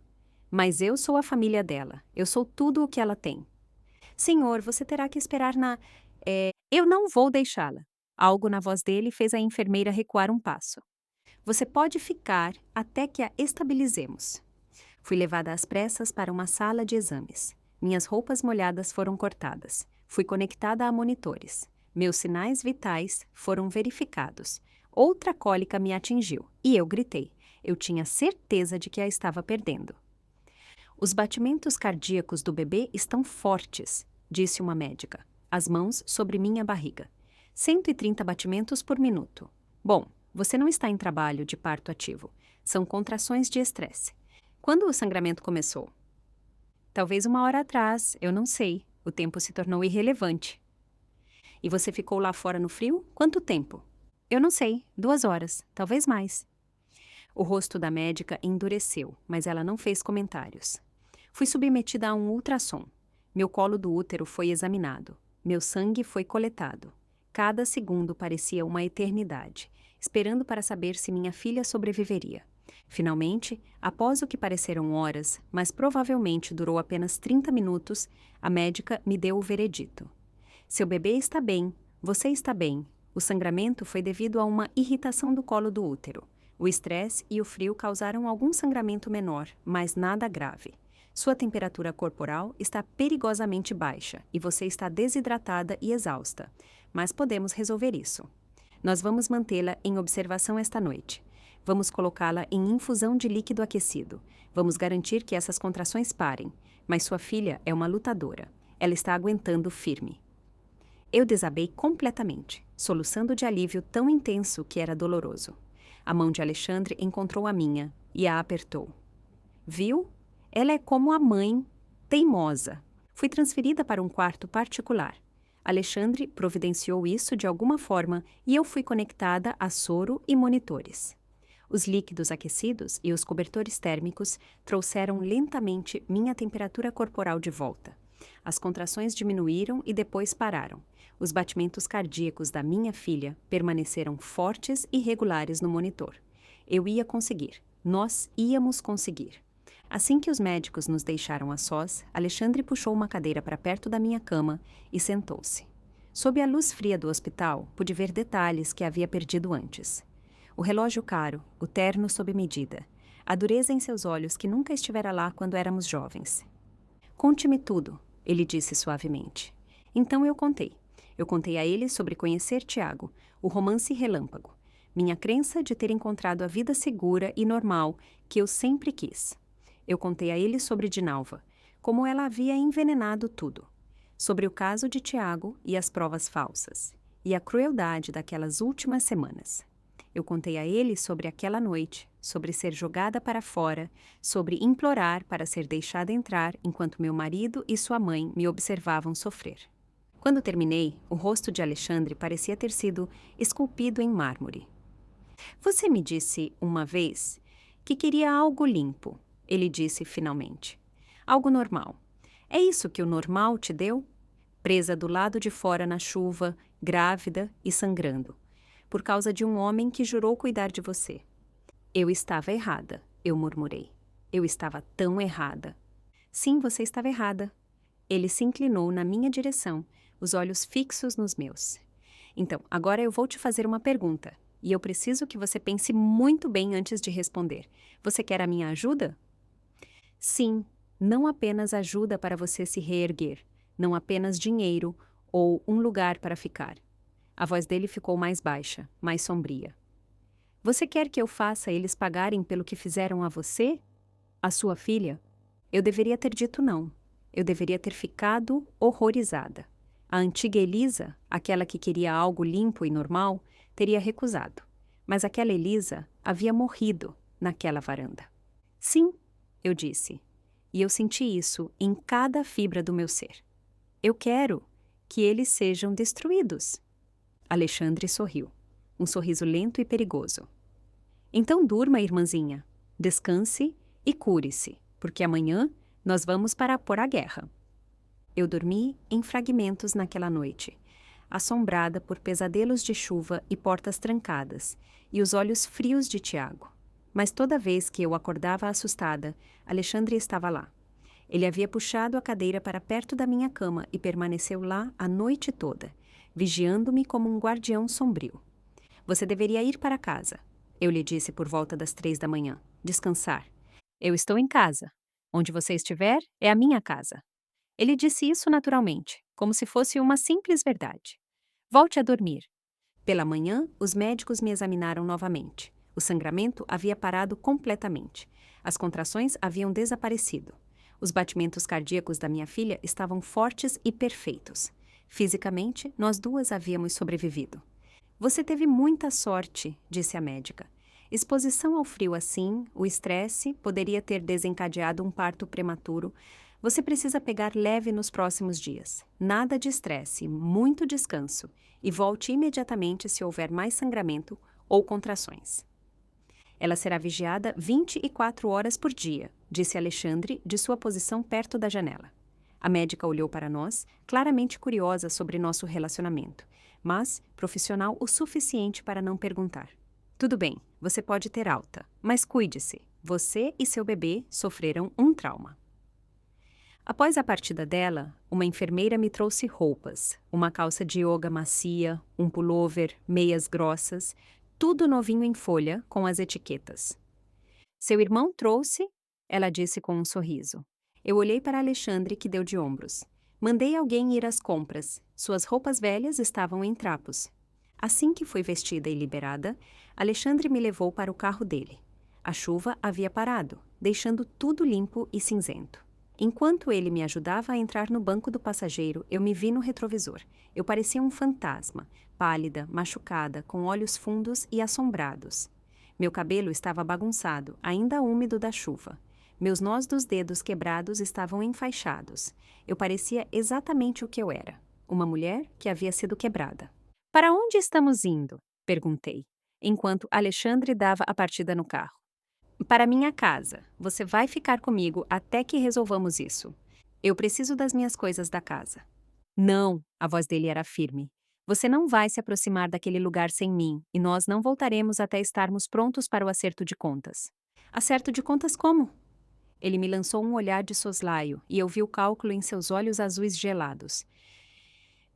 Mas eu sou a família dela, eu sou tudo o que ela tem. Senhor, você terá que esperar Eu não vou deixá-la. Algo na voz dele fez a enfermeira recuar um passo. Você pode ficar até que a estabilizemos. Fui levada às pressas para uma sala de exames. Minhas roupas molhadas foram cortadas. Fui conectada a monitores. Meus sinais vitais foram verificados. Outra cólica me atingiu e eu gritei. Eu tinha certeza de que a estava perdendo. Os batimentos cardíacos do bebê estão fortes, disse uma médica, as mãos sobre minha barriga. 130 batimentos por minuto. Bom, você não está em trabalho de parto ativo. São contrações de estresse. Quando o sangramento começou? Talvez 1 hora atrás, eu não sei. O tempo se tornou irrelevante. E você ficou lá fora no frio? Quanto tempo? Eu não sei. 2 horas, talvez mais. O rosto da médica endureceu, mas ela não fez comentários. Fui submetida a um ultrassom. Meu colo do útero foi examinado. Meu sangue foi coletado. Cada segundo parecia uma eternidade, esperando para saber se minha filha sobreviveria. Finalmente, após o que pareceram horas, mas provavelmente durou apenas 30 minutos, a médica me deu o veredito. Seu bebê está bem, você está bem. O sangramento foi devido a uma irritação do colo do útero. O estresse e o frio causaram algum sangramento menor, mas nada grave. Sua temperatura corporal está perigosamente baixa e você está desidratada e exausta, mas podemos resolver isso. Nós vamos mantê-la em observação esta noite. Vamos colocá-la em infusão de líquido aquecido. Vamos garantir que essas contrações parem. Mas sua filha é uma lutadora. Ela está aguentando firme. Eu desabei completamente, soluçando de alívio tão intenso que era doloroso. A mão de Alexandre encontrou a minha e a apertou. Viu? Ela é como a mãe, teimosa. Fui transferida para um quarto particular. Alexandre providenciou isso de alguma forma e eu fui conectada a soro e monitores. Os líquidos aquecidos e os cobertores térmicos trouxeram lentamente minha temperatura corporal de volta. As contrações diminuíram e depois pararam. Os batimentos cardíacos da minha filha permaneceram fortes e regulares no monitor. Eu ia conseguir. Nós íamos conseguir. Assim que os médicos nos deixaram a sós, Alexandre puxou uma cadeira para perto da minha cama e sentou-se. Sob a luz fria do hospital, pude ver detalhes que havia perdido antes. O relógio caro, o terno sob medida, a dureza em seus olhos que nunca estivera lá quando éramos jovens. Conte-me tudo, ele disse suavemente. Então eu contei. Eu contei a ele sobre conhecer Tiago, o romance relâmpago, minha crença de ter encontrado a vida segura e normal que eu sempre quis. Eu contei a ele sobre Dinalva, como ela havia envenenado tudo, sobre o caso de Tiago e as provas falsas, e a crueldade daquelas últimas semanas. Eu contei a ele sobre aquela noite, sobre ser jogada para fora, sobre implorar para ser deixada entrar enquanto meu marido e sua mãe me observavam sofrer. Quando terminei, o rosto de Alexandre parecia ter sido esculpido em mármore. Você me disse, uma vez, que queria algo limpo, ele disse finalmente. Algo normal. É isso que o normal te deu? Presa do lado de fora na chuva, grávida e sangrando, por causa de um homem que jurou cuidar de você. Eu estava errada, eu murmurei. Eu estava tão errada. Sim, você estava errada. Ele se inclinou na minha direção, os olhos fixos nos meus. Então, agora eu vou te fazer uma pergunta, e eu preciso que você pense muito bem antes de responder. Você quer a minha ajuda? Sim, não apenas ajuda para você se reerguer, não apenas dinheiro ou um lugar para ficar. A voz dele ficou mais baixa, mais sombria. Você quer que eu faça eles pagarem pelo que fizeram a você? A sua filha? Eu deveria ter dito não. Eu deveria ter ficado horrorizada. A antiga Elisa, aquela que queria algo limpo e normal, teria recusado. Mas aquela Elisa havia morrido naquela varanda. Sim, eu disse. E eu senti isso em cada fibra do meu ser. Eu quero que eles sejam destruídos. Alexandre sorriu. Um sorriso lento e perigoso. Então durma, irmãzinha. Descanse e cure-se, porque amanhã nós vamos pôr a guerra. Eu dormi em fragmentos naquela noite, assombrada por pesadelos de chuva e portas trancadas, e os olhos frios de Tiago. Mas toda vez que eu acordava assustada, Alexandre estava lá. Ele havia puxado a cadeira para perto da minha cama e permaneceu lá a noite toda, vigiando-me como um guardião sombrio. Você deveria ir para casa, eu lhe disse por volta das 3 da manhã. Descansar. Eu estou em casa. Onde você estiver, é a minha casa. Ele disse isso naturalmente, como se fosse uma simples verdade. Volte a dormir. Pela manhã, os médicos me examinaram novamente. O sangramento havia parado completamente. As contrações haviam desaparecido. Os batimentos cardíacos da minha filha estavam fortes e perfeitos. Fisicamente, nós duas havíamos sobrevivido. Você teve muita sorte, disse a médica. Exposição ao frio assim, o estresse, poderia ter desencadeado um parto prematuro. Você precisa pegar leve nos próximos dias. Nada de estresse, muito descanso. E volte imediatamente se houver mais sangramento ou contrações. Ela será vigiada 24 horas por dia, disse Alexandre, de sua posição perto da janela. A médica olhou para nós, claramente curiosa sobre nosso relacionamento, mas profissional o suficiente para não perguntar. Tudo bem, você pode ter alta, mas cuide-se. Você e seu bebê sofreram um trauma. Após a partida dela, uma enfermeira me trouxe roupas, uma calça de yoga macia, um pullover, meias grossas, tudo novinho em folha, com as etiquetas. Seu irmão trouxe, ela disse com um sorriso. Eu olhei para Alexandre, que deu de ombros. Mandei alguém ir às compras. Suas roupas velhas estavam em trapos. Assim que fui vestida e liberada, Alexandre me levou para o carro dele. A chuva havia parado, deixando tudo limpo e cinzento. Enquanto ele me ajudava a entrar no banco do passageiro, eu me vi no retrovisor. Eu parecia um fantasma, pálida, machucada, com olhos fundos e assombrados. Meu cabelo estava bagunçado, ainda úmido da chuva. Meus nós dos dedos quebrados estavam enfaixados. Eu parecia exatamente o que eu era, uma mulher que havia sido quebrada. Para onde estamos indo? Perguntei, enquanto Alexandre dava a partida no carro. Para minha casa. Você vai ficar comigo até que resolvamos isso. Eu preciso das minhas coisas da casa. Não, a voz dele era firme. Você não vai se aproximar daquele lugar sem mim, e nós não voltaremos até estarmos prontos para o acerto de contas. Acerto de contas como? Ele me lançou um olhar de soslaio, e eu vi o cálculo em seus olhos azuis gelados.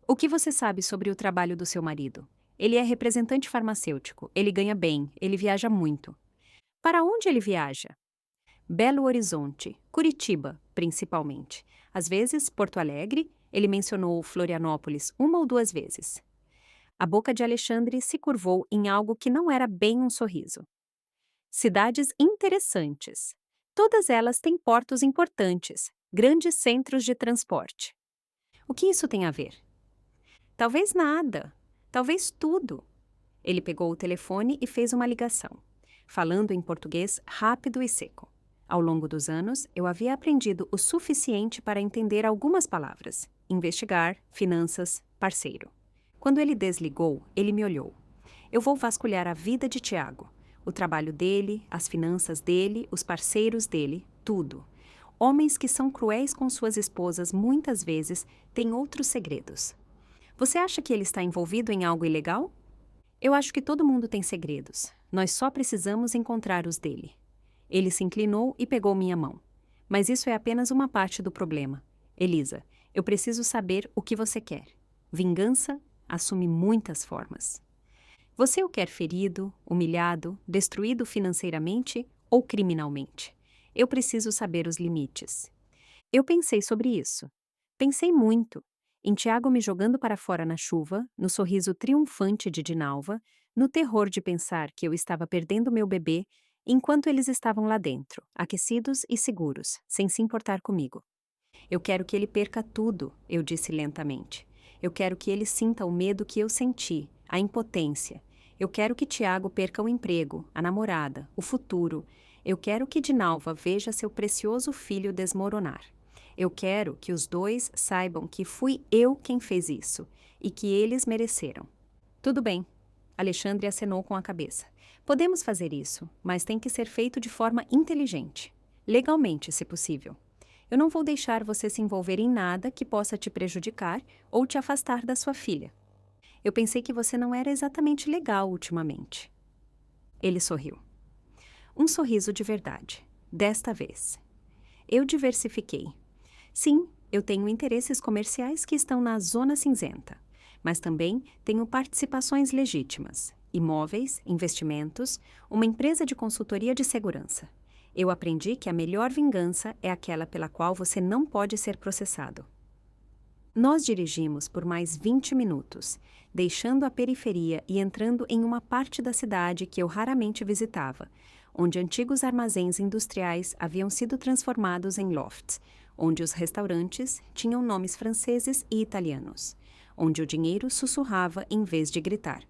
O que você sabe sobre o trabalho do seu marido? Ele é representante farmacêutico, ele ganha bem, ele viaja muito. Para onde ele viaja? Belo Horizonte, Curitiba, principalmente. Às vezes, Porto Alegre, ele mencionou Florianópolis 1 ou 2 vezes. A boca de Alexandre se curvou em algo que não era bem um sorriso. Cidades interessantes. Todas elas têm portos importantes, grandes centros de transporte. O que isso tem a ver? Talvez nada, talvez tudo. Ele pegou o telefone e fez uma ligação, falando em português rápido e seco. Ao longo dos anos, eu havia aprendido o suficiente para entender algumas palavras: investigar, finanças, parceiro. Quando ele desligou, ele me olhou. Eu vou vasculhar a vida de Tiago, o trabalho dele, as finanças dele, os parceiros dele, tudo. Homens que são cruéis com suas esposas muitas vezes têm outros segredos. Você acha que ele está envolvido em algo ilegal? Eu acho que todo mundo tem segredos. Nós só precisamos encontrar os dele. Ele se inclinou e pegou minha mão. Mas isso é apenas uma parte do problema. Elisa, eu preciso saber o que você quer. Vingança assume muitas formas. Você o quer ferido, humilhado, destruído financeiramente ou criminalmente? Eu preciso saber os limites. Eu pensei sobre isso. Pensei muito. Em Tiago me jogando para fora na chuva, no sorriso triunfante de Dinalva, no terror de pensar que eu estava perdendo meu bebê, enquanto eles estavam lá dentro, aquecidos e seguros, sem se importar comigo. Eu quero que ele perca tudo, eu disse lentamente. Eu quero que ele sinta o medo que eu senti, a impotência. Eu quero que Tiago perca o emprego, a namorada, o futuro. Eu quero que Dinalva veja seu precioso filho desmoronar. Eu quero que os dois saibam que fui eu quem fez isso e que eles mereceram. Tudo bem. Alexandre acenou com a cabeça. Podemos fazer isso, mas tem que ser feito de forma inteligente. Legalmente, se possível. Eu não vou deixar você se envolver em nada que possa te prejudicar ou te afastar da sua filha. Eu pensei que você não era exatamente legal ultimamente. Ele sorriu. Um sorriso de verdade. Desta vez. Eu diversifiquei. Sim, eu tenho interesses comerciais que estão na zona cinzenta, mas também tenho participações legítimas, imóveis, investimentos, uma empresa de consultoria de segurança. Eu aprendi que a melhor vingança é aquela pela qual você não pode ser processado. Nós dirigimos por mais 20 minutos, deixando a periferia e entrando em uma parte da cidade que eu raramente visitava, onde antigos armazéns industriais haviam sido transformados em lofts, onde os restaurantes tinham nomes franceses e italianos, onde o dinheiro sussurrava em vez de gritar.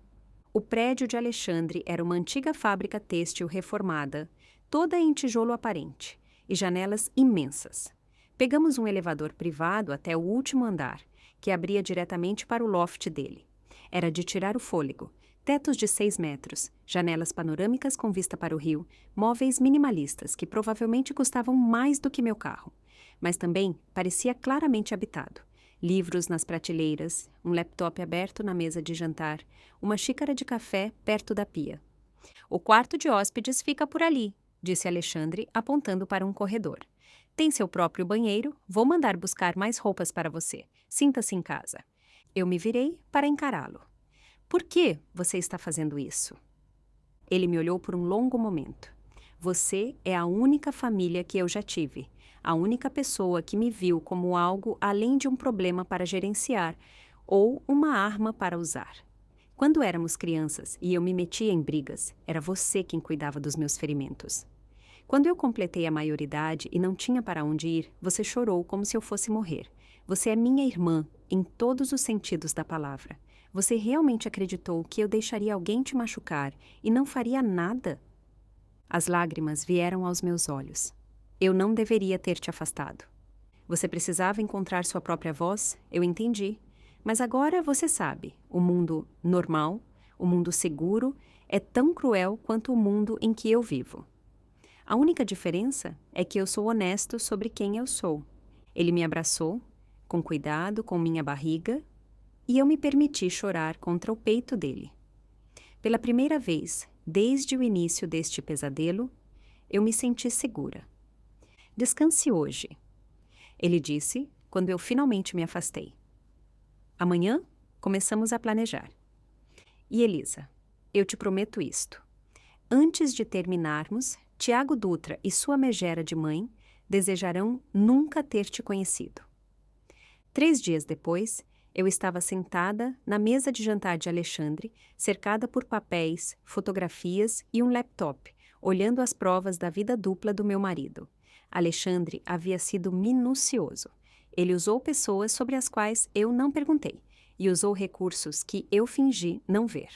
O prédio de Alexandre era uma antiga fábrica têxtil reformada, toda em tijolo aparente, e janelas imensas. Pegamos um elevador privado até o último andar, que abria diretamente para o loft dele. Era de tirar o fôlego. Tetos de 6 metros, janelas panorâmicas com vista para o rio, móveis minimalistas que provavelmente custavam mais do que meu carro. Mas também parecia claramente habitado. Livros nas prateleiras, um laptop aberto na mesa de jantar, uma xícara de café perto da pia. O quarto de hóspedes fica por ali, disse Alexandre, apontando para um corredor. Tem seu próprio banheiro, vou mandar buscar mais roupas para você. Sinta-se em casa. Eu me virei para encará-lo. Por que você está fazendo isso? Ele me olhou por um longo momento. Você é a única família que eu já tive, a única pessoa que me viu como algo além de um problema para gerenciar ou uma arma para usar. Quando éramos crianças e eu me metia em brigas, era você quem cuidava dos meus ferimentos. Quando eu completei a maioridade e não tinha para onde ir, você chorou como se eu fosse morrer. Você é minha irmã, em todos os sentidos da palavra. Você realmente acreditou que eu deixaria alguém te machucar e não faria nada? As lágrimas vieram aos meus olhos. Eu não deveria ter te afastado. Você precisava encontrar sua própria voz, eu entendi. Mas agora você sabe, o mundo normal, o mundo seguro, é tão cruel quanto o mundo em que eu vivo. A única diferença é que eu sou honesto sobre quem eu sou. Ele me abraçou, com cuidado com minha barriga, e eu me permiti chorar contra o peito dele. Pela primeira vez, desde o início deste pesadelo, eu me senti segura. Descanse hoje, ele disse quando eu finalmente me afastei. Amanhã, começamos a planejar. E Elisa, eu te prometo isto. Antes de terminarmos, Tiago Dutra e sua megera de mãe desejarão nunca ter te conhecido. 3 dias depois, eu estava sentada na mesa de jantar de Alexandre, cercada por papéis, fotografias e um laptop, olhando as provas da vida dupla do meu marido. Alexandre havia sido minucioso. Ele usou pessoas sobre as quais eu não perguntei e usou recursos que eu fingi não ver.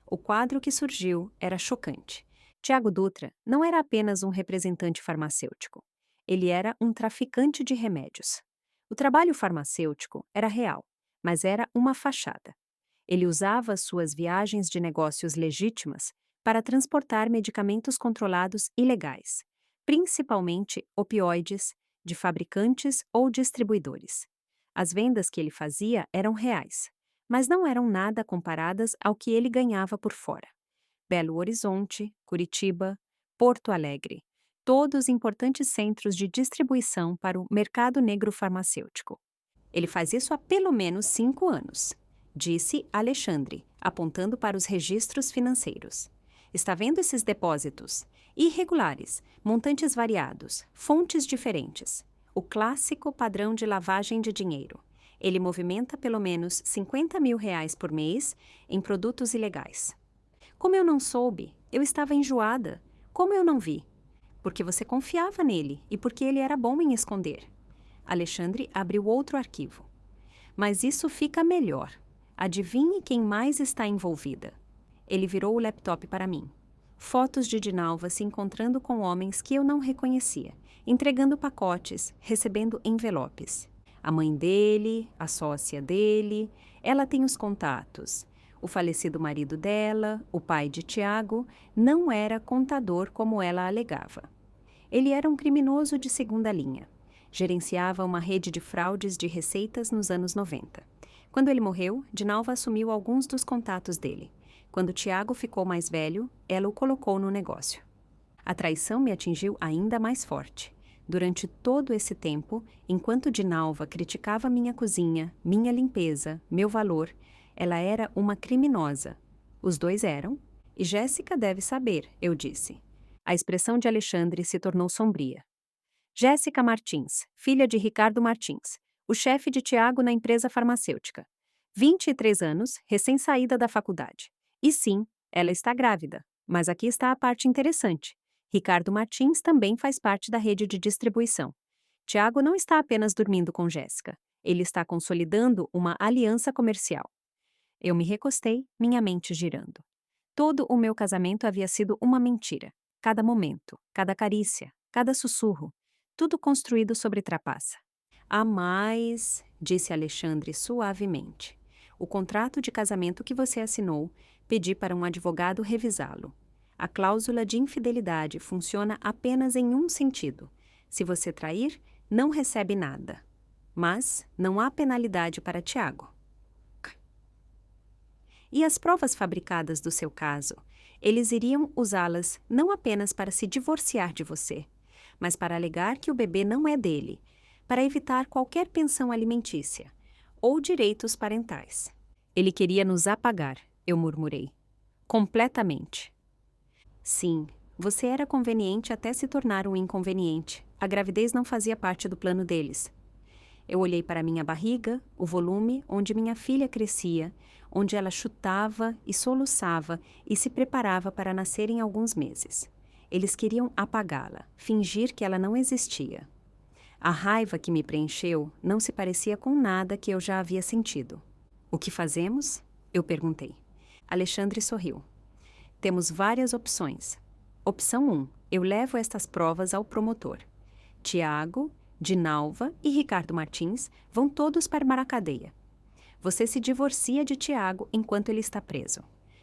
O quadro que surgiu era chocante. Tiago Dutra não era apenas um representante farmacêutico. Ele era um traficante de remédios. O trabalho farmacêutico era real, mas era uma fachada. Ele usava suas viagens de negócios legítimas para transportar medicamentos controlados ilegais, principalmente opioides, de fabricantes ou distribuidores. As vendas que ele fazia eram reais, mas não eram nada comparadas ao que ele ganhava por fora. Belo Horizonte, Curitiba, Porto Alegre, todos importantes centros de distribuição para o mercado negro farmacêutico. Ele faz isso há pelo menos 5 anos, disse Alexandre, apontando para os registros financeiros. Está vendo esses depósitos? Irregulares, montantes variados, fontes diferentes. O clássico padrão de lavagem de dinheiro. Ele movimenta pelo menos R$50 mil por mês em produtos ilegais. Como eu não soube, eu estava enjoada. Como eu não vi? Porque você confiava nele e porque ele era bom em esconder. Alexandre abriu outro arquivo. Mas isso fica melhor. Adivinhe quem mais está envolvida. Ele virou o laptop para mim. Fotos de Dinalva se encontrando com homens que eu não reconhecia, entregando pacotes, recebendo envelopes. A mãe dele, a sócia dele, ela tem os contatos. O falecido marido dela, o pai de Tiago, não era contador como ela alegava. Ele era um criminoso de segunda linha. Gerenciava uma rede de fraudes de receitas nos anos 90. Quando ele morreu, Dinalva assumiu alguns dos contatos dele. Quando Tiago ficou mais velho, ela o colocou no negócio. A traição me atingiu ainda mais forte. Durante todo esse tempo, enquanto Dinalva criticava minha cozinha, minha limpeza, meu valor, ela era uma criminosa. Os dois eram, e Jéssica deve saber, eu disse. A expressão de Alexandre se tornou sombria. Jéssica Martins, filha de Ricardo Martins, o chefe de Tiago na empresa farmacêutica. 23 anos, recém-saída da faculdade. E sim, ela está grávida. Mas aqui está a parte interessante. Ricardo Martins também faz parte da rede de distribuição. Tiago não está apenas dormindo com Jéssica. Ele está consolidando uma aliança comercial. Eu me recostei, minha mente girando. Todo o meu casamento havia sido uma mentira. Cada momento, cada carícia, cada sussurro, tudo construído sobre trapaça. Há mais, disse Alexandre suavemente. O contrato de casamento que você assinou, pedi para um advogado revisá-lo. A cláusula de infidelidade funciona apenas em um sentido. Se você trair, não recebe nada. Mas não há penalidade para Tiago. E as provas fabricadas do seu caso, eles iriam usá-las não apenas para se divorciar de você, mas para alegar que o bebê não é dele, para evitar qualquer pensão alimentícia ou direitos parentais. Ele queria nos apagar, eu murmurei. Completamente. Sim, você era conveniente até se tornar um inconveniente. A gravidez não fazia parte do plano deles. Eu olhei para minha barriga, o volume onde minha filha crescia, onde ela chutava e soluçava e se preparava para nascer em alguns meses. Eles queriam apagá-la, fingir que ela não existia. A raiva que me preencheu não se parecia com nada que eu já havia sentido. O que fazemos? Eu perguntei. Alexandre sorriu. Temos várias opções. Opção 1. Eu levo estas provas ao promotor. Tiago, Dinalva e Ricardo Martins vão todos para a cadeia. Você se divorcia de Tiago enquanto ele está preso.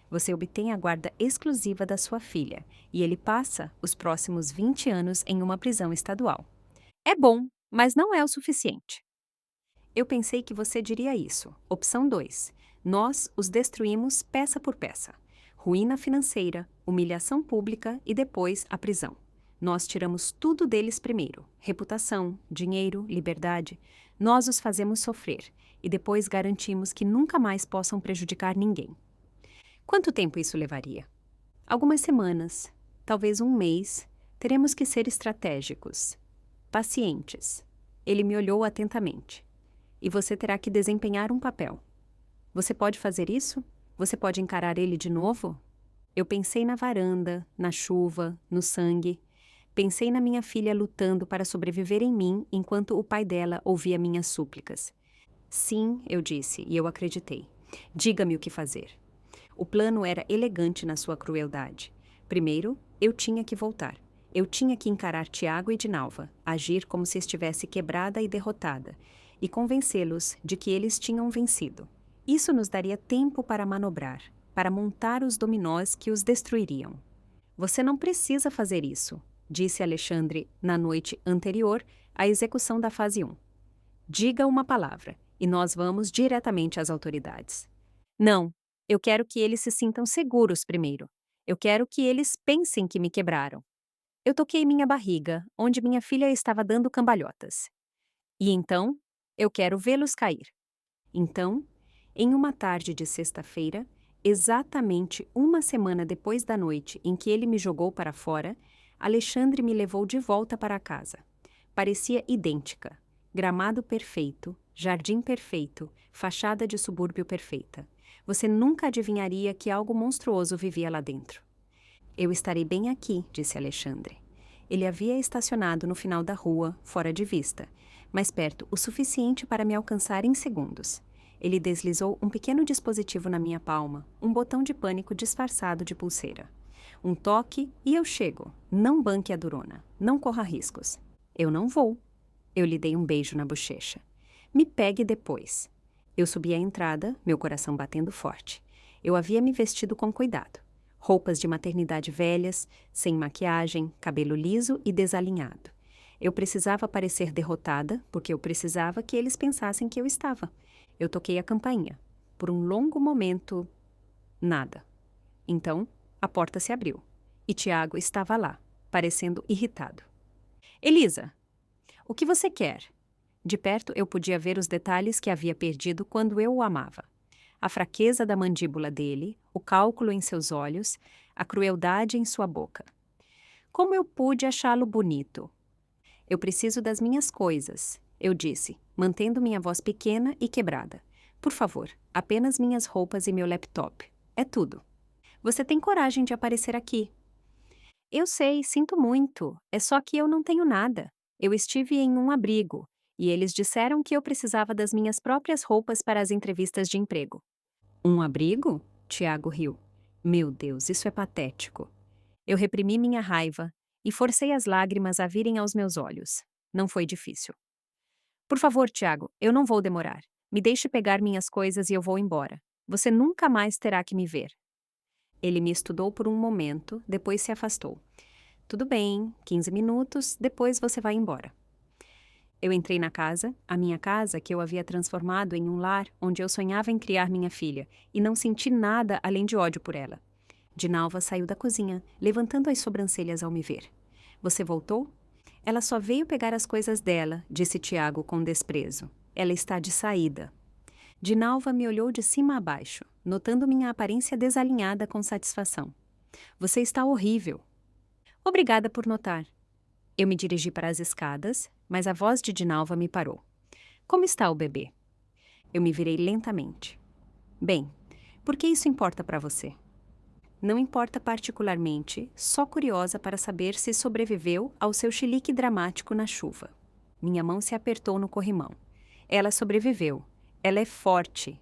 Você obtém a guarda exclusiva da sua filha e ele passa os próximos 20 anos em uma prisão estadual. É bom, mas não é o suficiente. Eu pensei que você diria isso. Opção 2. Nós os destruímos peça por peça. Ruína financeira, humilhação pública e depois a prisão. Nós tiramos tudo deles primeiro. Reputação, dinheiro, liberdade. Nós os fazemos sofrer e depois garantimos que nunca mais possam prejudicar ninguém. Quanto tempo isso levaria? Algumas semanas, talvez um mês. Teremos que ser estratégicos. Pacientes. Ele me olhou atentamente. E você terá que desempenhar um papel. Você pode fazer isso? Você pode encarar ele de novo? Eu pensei na varanda, na chuva, no sangue. Pensei na minha filha lutando para sobreviver em mim enquanto o pai dela ouvia minhas súplicas. Sim, eu disse, e eu acreditei. Diga-me o que fazer. O plano era elegante na sua crueldade. Primeiro, eu tinha que voltar. Eu tinha que encarar Tiago e Dinalva, agir como se estivesse quebrada e derrotada, e convencê-los de que eles tinham vencido. Isso nos daria tempo para manobrar, para montar os dominós que os destruiriam. Você não precisa fazer isso, disse Alexandre na noite anterior à execução da fase 1. Diga uma palavra, e nós vamos diretamente às autoridades. Não, eu quero que eles se sintam seguros primeiro. Eu quero que eles pensem que me quebraram. Eu toquei minha barriga, onde minha filha estava dando cambalhotas. E então, eu quero vê-los cair. Então, em uma tarde de sexta-feira, exatamente uma semana depois da noite em que ele me jogou para fora, Alexandre me levou de volta para casa. Parecia idêntica. Gramado perfeito, jardim perfeito, fachada de subúrbio perfeita. Você nunca adivinharia que algo monstruoso vivia lá dentro. Eu estarei bem aqui, disse Alexandre. Ele havia estacionado no final da rua, fora de vista, mas perto o suficiente para me alcançar em segundos. Ele deslizou um pequeno dispositivo na minha palma, um botão de pânico disfarçado de pulseira. Um toque e eu chego. Não banque a durona. Não corra riscos. Eu não vou. Eu lhe dei um beijo na bochecha. Me pegue depois. Eu subi a entrada, meu coração batendo forte. Eu havia me vestido com cuidado. Roupas de maternidade velhas, sem maquiagem, cabelo liso e desalinhado. Eu precisava parecer derrotada, porque eu precisava que eles pensassem que eu estava. Eu toquei a campainha. Por um longo momento, nada. Então, a porta se abriu. E Tiago estava lá, parecendo irritado. Elisa, o que você quer? De perto eu podia ver os detalhes que havia perdido quando eu o amava. A fraqueza da mandíbula dele, o cálculo em seus olhos, a crueldade em sua boca. Como eu pude achá-lo bonito? Eu preciso das minhas coisas, eu disse, mantendo minha voz pequena e quebrada. Por favor, apenas minhas roupas e meu laptop. É tudo. Você tem coragem de aparecer aqui. Eu sei, sinto muito. É só que eu não tenho nada. Eu estive em um abrigo, e eles disseram que eu precisava das minhas próprias roupas para as entrevistas de emprego. Um abrigo? Tiago riu. Meu Deus, isso é patético. Eu reprimi minha raiva e forcei as lágrimas a virem aos meus olhos. Não foi difícil. Por favor, Tiago, eu não vou demorar. Me deixe pegar minhas coisas e eu vou embora. Você nunca mais terá que me ver. Ele me estudou por um momento, depois se afastou. Tudo bem, 15 minutos, depois você vai embora. Eu entrei na casa, a minha casa que eu havia transformado em um lar onde eu sonhava em criar minha filha, e não senti nada além de ódio por ela. Dinalva saiu da cozinha, levantando as sobrancelhas ao me ver. Você voltou? Ela só veio pegar as coisas dela, disse Tiago com desprezo. Ela está de saída. Dinalva me olhou de cima a baixo, notando minha aparência desalinhada com satisfação. Você está horrível. Obrigada por notar. Eu me dirigi para as escadas, mas a voz de Dinalva me parou. Como está o bebê? Eu me virei lentamente. Bem, por que isso importa para você? Não importa particularmente, só curiosa para saber se sobreviveu ao seu chilique dramático na chuva. Minha mão se apertou no corrimão. Ela sobreviveu. Ela é forte.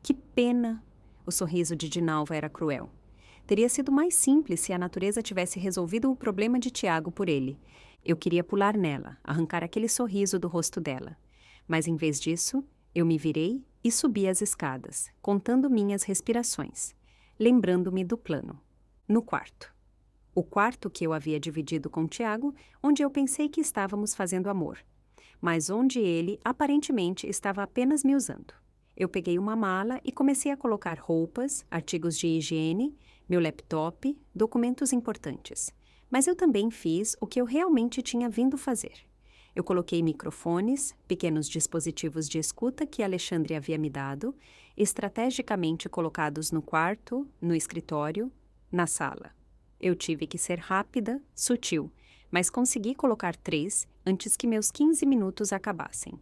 Que pena! O sorriso de Dinalva era cruel. Teria sido mais simples se a natureza tivesse resolvido o problema de Tiago por ele. Eu queria pular nela, arrancar aquele sorriso do rosto dela. Mas em vez disso, eu me virei e subi as escadas, contando minhas respirações, lembrando-me do plano. No quarto. O quarto que eu havia dividido com Tiago, onde eu pensei que estávamos fazendo amor, mas onde ele, aparentemente, estava apenas me usando. Eu peguei uma mala e comecei a colocar roupas, artigos de higiene, meu laptop, documentos importantes. Mas eu também fiz o que eu realmente tinha vindo fazer. Eu coloquei microfones, pequenos dispositivos de escuta que Alexandre havia me dado, estrategicamente colocados no quarto, no escritório, na sala. Eu tive que ser rápida, sutil, mas consegui colocar 3 antes que meus 15 minutos acabassem.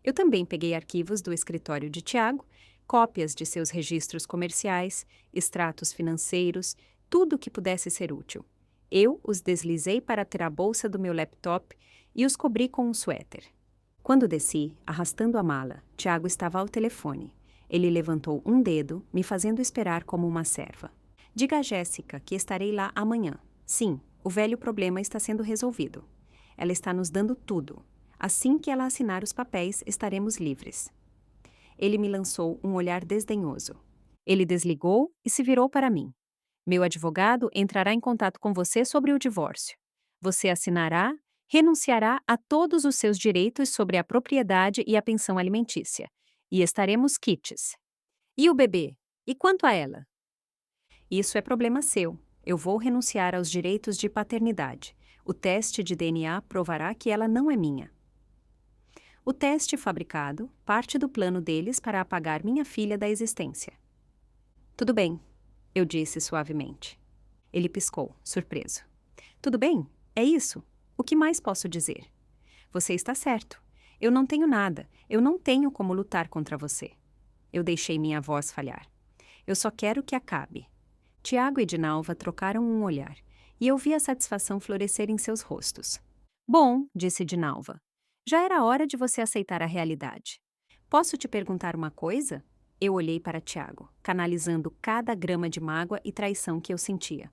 Eu também peguei arquivos do escritório de Tiago, cópias de seus registros comerciais, extratos financeiros, tudo o que pudesse ser útil. Eu os deslizei para ter a bolsa do meu laptop e os cobri com um suéter. Quando desci, arrastando a mala, Tiago estava ao telefone. Ele levantou um dedo, me fazendo esperar como uma serva. Diga a Jéssica que estarei lá amanhã. Sim, o velho problema está sendo resolvido. Ela está nos dando tudo. Assim que ela assinar os papéis, estaremos livres. Ele me lançou um olhar desdenhoso. Ele desligou e se virou para mim. Meu advogado entrará em contato com você sobre o divórcio. Você assinará, renunciará a todos os seus direitos sobre a propriedade e a pensão alimentícia. E estaremos quites. E o bebê? E quanto a ela? Isso é problema seu. Eu vou renunciar aos direitos de paternidade. O teste de DNA provará que ela não é minha. O teste fabricado parte do plano deles para apagar minha filha da existência. Tudo bem, eu disse suavemente. Ele piscou, surpreso. Tudo bem? É isso? O que mais posso dizer? Você está certo. Eu não tenho nada. Eu não tenho como lutar contra você. Eu deixei minha voz falhar. Eu só quero que acabe. Tiago e Dinalva trocaram um olhar, e eu vi a satisfação florescer em seus rostos. Bom, disse Dinalva, já era hora de você aceitar a realidade. Posso te perguntar uma coisa? Eu olhei para Tiago, canalizando cada grama de mágoa e traição que eu sentia.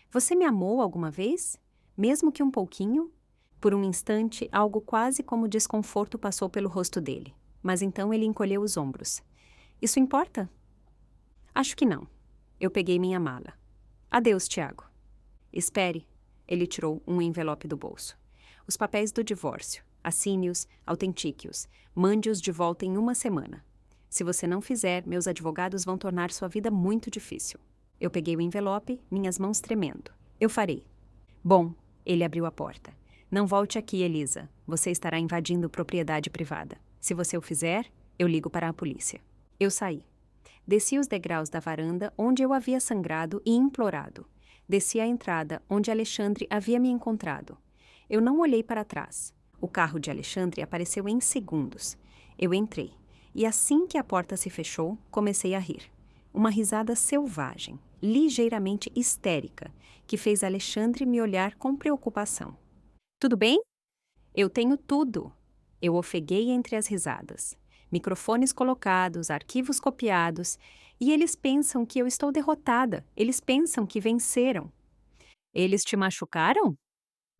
Você me amou alguma vez? Mesmo que um pouquinho? Por um instante, algo quase como desconforto passou pelo rosto dele, mas então ele encolheu os ombros. Isso importa? Acho que não. Eu peguei minha mala. Adeus, Tiago. Espere. Ele tirou um envelope do bolso. Os papéis do divórcio. Assine-os, autentique-os. Mande-os de volta em 1 semana. Se você não fizer, meus advogados vão tornar sua vida muito difícil. Eu peguei o envelope, minhas mãos tremendo. Eu farei. Bom, ele abriu a porta. Não volte aqui, Elisa. Você estará invadindo propriedade privada. Se você o fizer, eu ligo para a polícia. Eu saí. Desci os degraus da varanda onde eu havia sangrado e implorado. Desci a entrada onde Alexandre havia me encontrado. Eu não olhei para trás. O carro de Alexandre apareceu em segundos. Eu entrei. E assim que a porta se fechou, comecei a rir. Uma risada selvagem, ligeiramente histérica, que fez Alexandre me olhar com preocupação. Tudo bem? Eu tenho tudo. Eu ofeguei entre as risadas. Microfones colocados, arquivos copiados, e eles pensam que eu estou derrotada. Eles pensam que venceram. Eles te machucaram?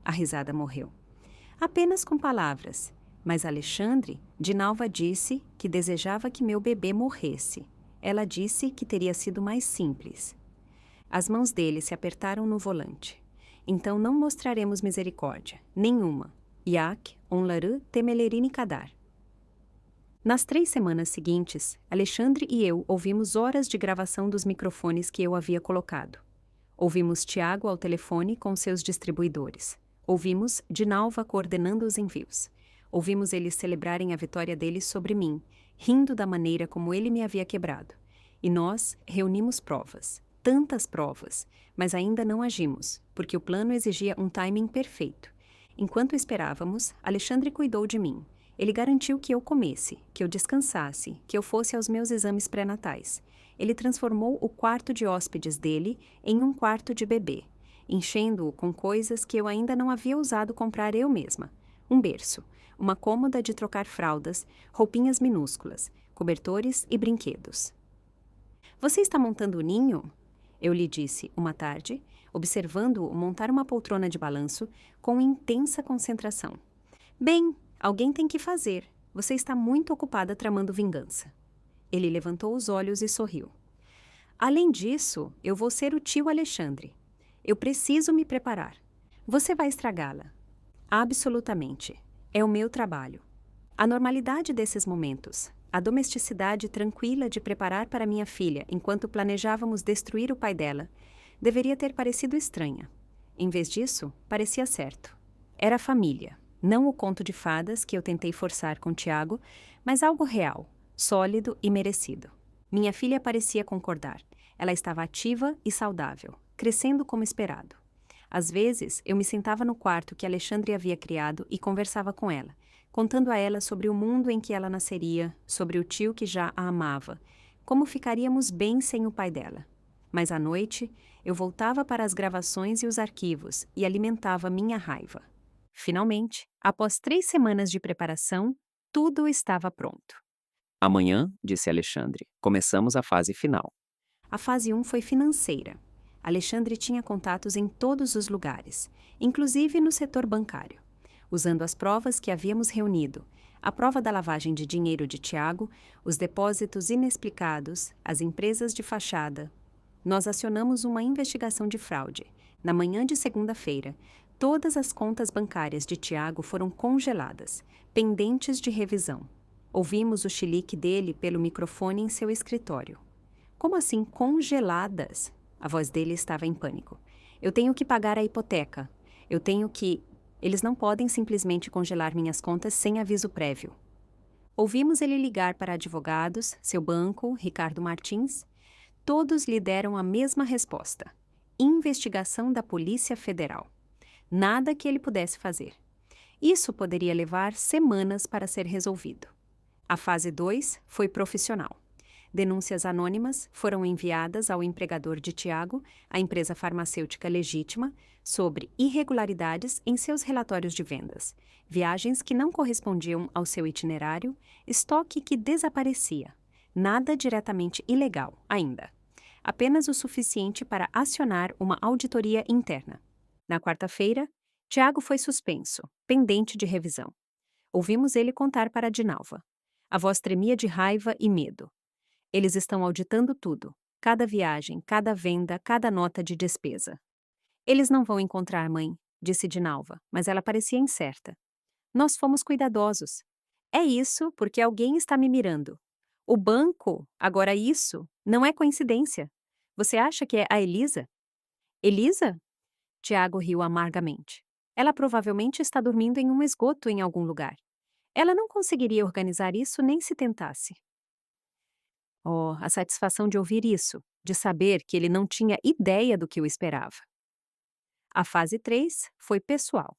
A risada morreu. Apenas com palavras. Mas Alexandre, Dinalva disse que desejava que meu bebê morresse. Ela disse que teria sido mais simples. As mãos dele se apertaram no volante. Então não mostraremos misericórdia, nenhuma. Yak, onları temelerini kadar. Nas 3 semanas seguintes, Alexandre e eu ouvimos horas de gravação dos microfones que eu havia colocado. Ouvimos Tiago ao telefone com seus distribuidores. Ouvimos Dinalva coordenando os envios. Ouvimos eles celebrarem a vitória deles sobre mim, rindo da maneira como ele me havia quebrado. E nós reunimos provas, tantas provas, mas ainda não agimos, porque o plano exigia um timing perfeito. Enquanto esperávamos, Alexandre cuidou de mim. Ele garantiu que eu comesse, que eu descansasse, que eu fosse aos meus exames pré-natais. Ele transformou o quarto de hóspedes dele em um quarto de bebê, enchendo-o com coisas que eu ainda não havia ousado comprar eu mesma. Um berço, uma cômoda de trocar fraldas, roupinhas minúsculas, cobertores e brinquedos. Você está montando o ninho? Eu lhe disse, uma tarde, observando-o montar uma poltrona de balanço com intensa concentração. Bem, alguém tem que fazer. Você está muito ocupada tramando vingança. Ele levantou os olhos e sorriu. Além disso, eu vou ser o tio Alexandre. Eu preciso me preparar. Você vai estragá-la. Absolutamente. É o meu trabalho. A normalidade desses momentos, a domesticidade tranquila de preparar para minha filha enquanto planejávamos destruir o pai dela, deveria ter parecido estranha. Em vez disso, parecia certo. Era família, não o conto de fadas que eu tentei forçar com Tiago, mas algo real, sólido e merecido. Minha filha parecia concordar. Ela estava ativa e saudável, crescendo como esperado. Às vezes, eu me sentava no quarto que Alexandre havia criado e conversava com ela, contando a ela sobre o mundo em que ela nasceria, sobre o tio que já a amava, como ficaríamos bem sem o pai dela. Mas à noite, eu voltava para as gravações e os arquivos e alimentava minha raiva. Finalmente, após 3 semanas de preparação, tudo estava pronto. Amanhã, disse Alexandre, começamos a fase final. A fase 1 foi financeira. Alexandre tinha contatos em todos os lugares, inclusive no setor bancário. Usando as provas que havíamos reunido, a prova da lavagem de dinheiro de Tiago, os depósitos inexplicados, as empresas de fachada, nós acionamos uma investigação de fraude. Na manhã de segunda-feira, todas as contas bancárias de Tiago foram congeladas, pendentes de revisão. Ouvimos o chilique dele pelo microfone em seu escritório. Como assim congeladas? A voz dele estava em pânico. Eu tenho que pagar a hipoteca. Eu tenho que... Eles não podem simplesmente congelar minhas contas sem aviso prévio. Ouvimos ele ligar para advogados, seu banco, Ricardo Martins. Todos lhe deram a mesma resposta. Investigação da Polícia Federal. Nada que ele pudesse fazer. Isso poderia levar semanas para ser resolvido. A fase 2 foi profissional. Denúncias anônimas foram enviadas ao empregador de Tiago, a empresa farmacêutica legítima, sobre irregularidades em seus relatórios de vendas, viagens que não correspondiam ao seu itinerário, estoque que desaparecia. Nada diretamente ilegal ainda. Apenas o suficiente para acionar uma auditoria interna. Na quarta-feira, Tiago foi suspenso, pendente de revisão. Ouvimos ele contar para Dinalva. A voz tremia de raiva e medo. Eles estão auditando tudo, cada viagem, cada venda, cada nota de despesa. Eles não vão encontrar mãe, disse Dinalva, mas ela parecia incerta. Nós fomos cuidadosos. É isso porque alguém está me mirando. O banco, agora isso, não é coincidência. Você acha que é a Elisa? Elisa? Tiago riu amargamente. Ela provavelmente está dormindo em um esgoto em algum lugar. Ela não conseguiria organizar isso nem se tentasse. Oh, a satisfação de ouvir isso, de saber que ele não tinha ideia do que o esperava. A fase 3 foi pessoal.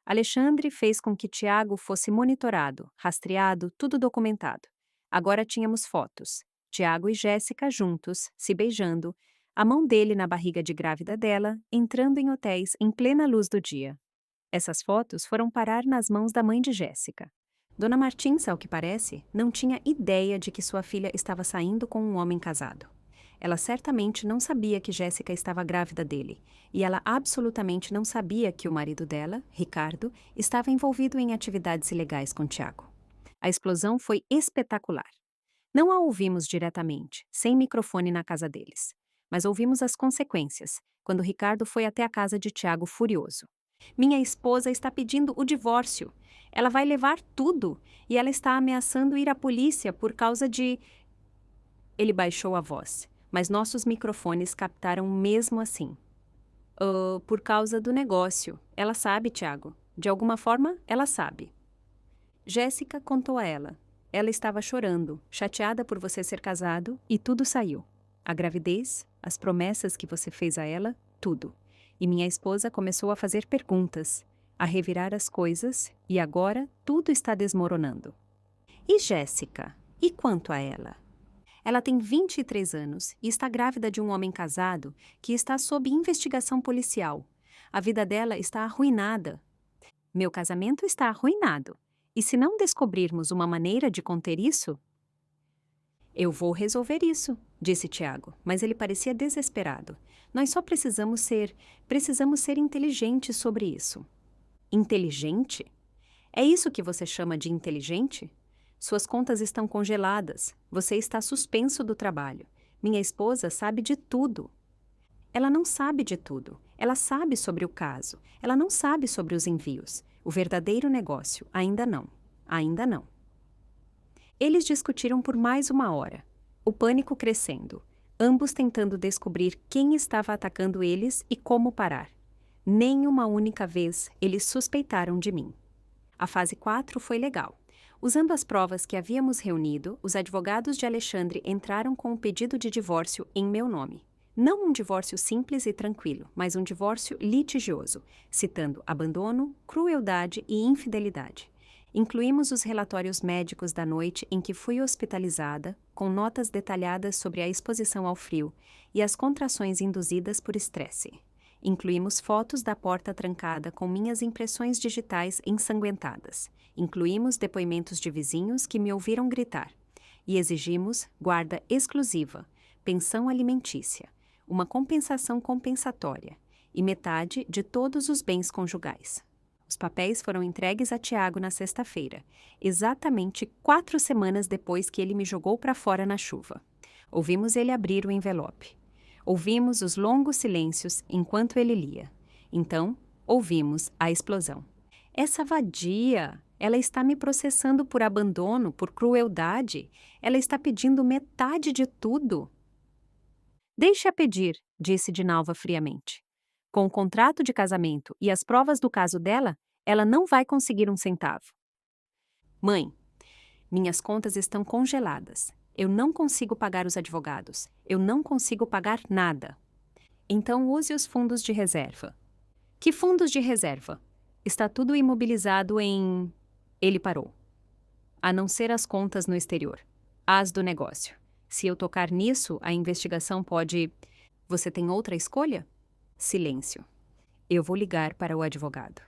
Alexandre fez com que Tiago fosse monitorado, rastreado, tudo documentado. Agora tínhamos fotos. Tiago e Jéssica juntos, se beijando, a mão dele na barriga de grávida dela, entrando em hotéis em plena luz do dia. Essas fotos foram parar nas mãos da mãe de Jéssica. Dona Martins, ao que parece, não tinha ideia de que sua filha estava saindo com um homem casado. Ela certamente não sabia que Jéssica estava grávida dele, e ela absolutamente não sabia que o marido dela, Ricardo, estava envolvido em atividades ilegais com Tiago. A explosão foi espetacular. Não a ouvimos diretamente, sem microfone na casa deles, mas ouvimos as consequências, quando Ricardo foi até a casa de Tiago furioso. Minha esposa está pedindo o divórcio. Ela vai levar tudo e ela está ameaçando ir à polícia por causa de... Ele baixou a voz, mas nossos microfones captaram mesmo assim. Por causa do negócio. Ela sabe, Tiago. De alguma forma, ela sabe. Jéssica contou a ela. Ela estava chorando, chateada por você ser casado, e tudo saiu. A gravidez, as promessas que você fez a ela, tudo. E minha esposa começou a fazer perguntas. a revirar as coisas, e agora tudo está desmoronando. E Jéssica? E quanto a ela? Ela tem 23 anos e está grávida de um homem casado que está sob investigação policial. A vida dela está arruinada. Meu casamento está arruinado. E se não descobrirmos uma maneira de conter isso? Eu vou resolver isso, disse Tiago, mas ele parecia desesperado. Nós só precisamos ser inteligentes sobre isso. Inteligente? É isso que você chama de inteligente? Suas contas estão congeladas. Você está suspenso do trabalho. Minha esposa sabe de tudo. Ela não sabe de tudo. Ela sabe sobre o caso. Ela não sabe sobre os envios. O verdadeiro negócio, ainda não. Ainda não. Eles discutiram por mais 1 hora. O pânico crescendo. Ambos tentando descobrir quem estava atacando eles e como parar. Nem uma única vez eles suspeitaram de mim. A fase 4 foi legal. Usando as provas que havíamos reunido, os advogados de Alexandre entraram com um pedido de divórcio em meu nome. Não um divórcio simples e tranquilo, mas um divórcio litigioso, citando abandono, crueldade e infidelidade. Incluímos os relatórios médicos da noite em que fui hospitalizada, com notas detalhadas sobre a exposição ao frio e as contrações induzidas por estresse. Incluímos fotos da porta trancada com minhas impressões digitais ensanguentadas. Incluímos depoimentos de vizinhos que me ouviram gritar. E exigimos guarda exclusiva, pensão alimentícia, uma compensação compensatória e metade de todos os bens conjugais. Os papéis foram entregues a Tiago na sexta-feira, exatamente 4 semanas depois que ele me jogou para fora na chuva. Ouvimos ele abrir o envelope. Ouvimos os longos silêncios enquanto ele lia. Então, ouvimos a explosão. Essa vadia! Ela está me processando por abandono, por crueldade. Ela está pedindo metade de tudo. Deixe-a pedir, disse Dinalva friamente. Com o contrato de casamento e as provas do caso dela, ela não vai conseguir 1 centavo. Mãe, minhas contas estão congeladas. Eu não consigo pagar os advogados. Eu não consigo pagar nada. Então use os fundos de reserva. Que fundos de reserva? Está tudo imobilizado em... Ele parou. A não ser as contas no exterior. As do negócio. Se eu tocar nisso, a investigação pode... Você tem outra escolha? Silêncio. Eu vou ligar para o advogado.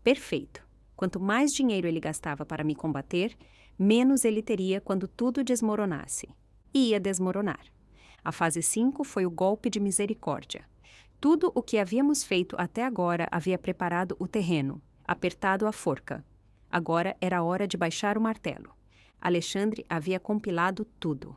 Perfeito. Quanto mais dinheiro ele gastava para me combater, menos ele teria quando tudo desmoronasse. E ia desmoronar. A fase 5 foi o golpe de misericórdia. Tudo o que havíamos feito até agora havia preparado o terreno, apertado a forca. Agora era a hora de baixar o martelo. Alexandre havia compilado tudo.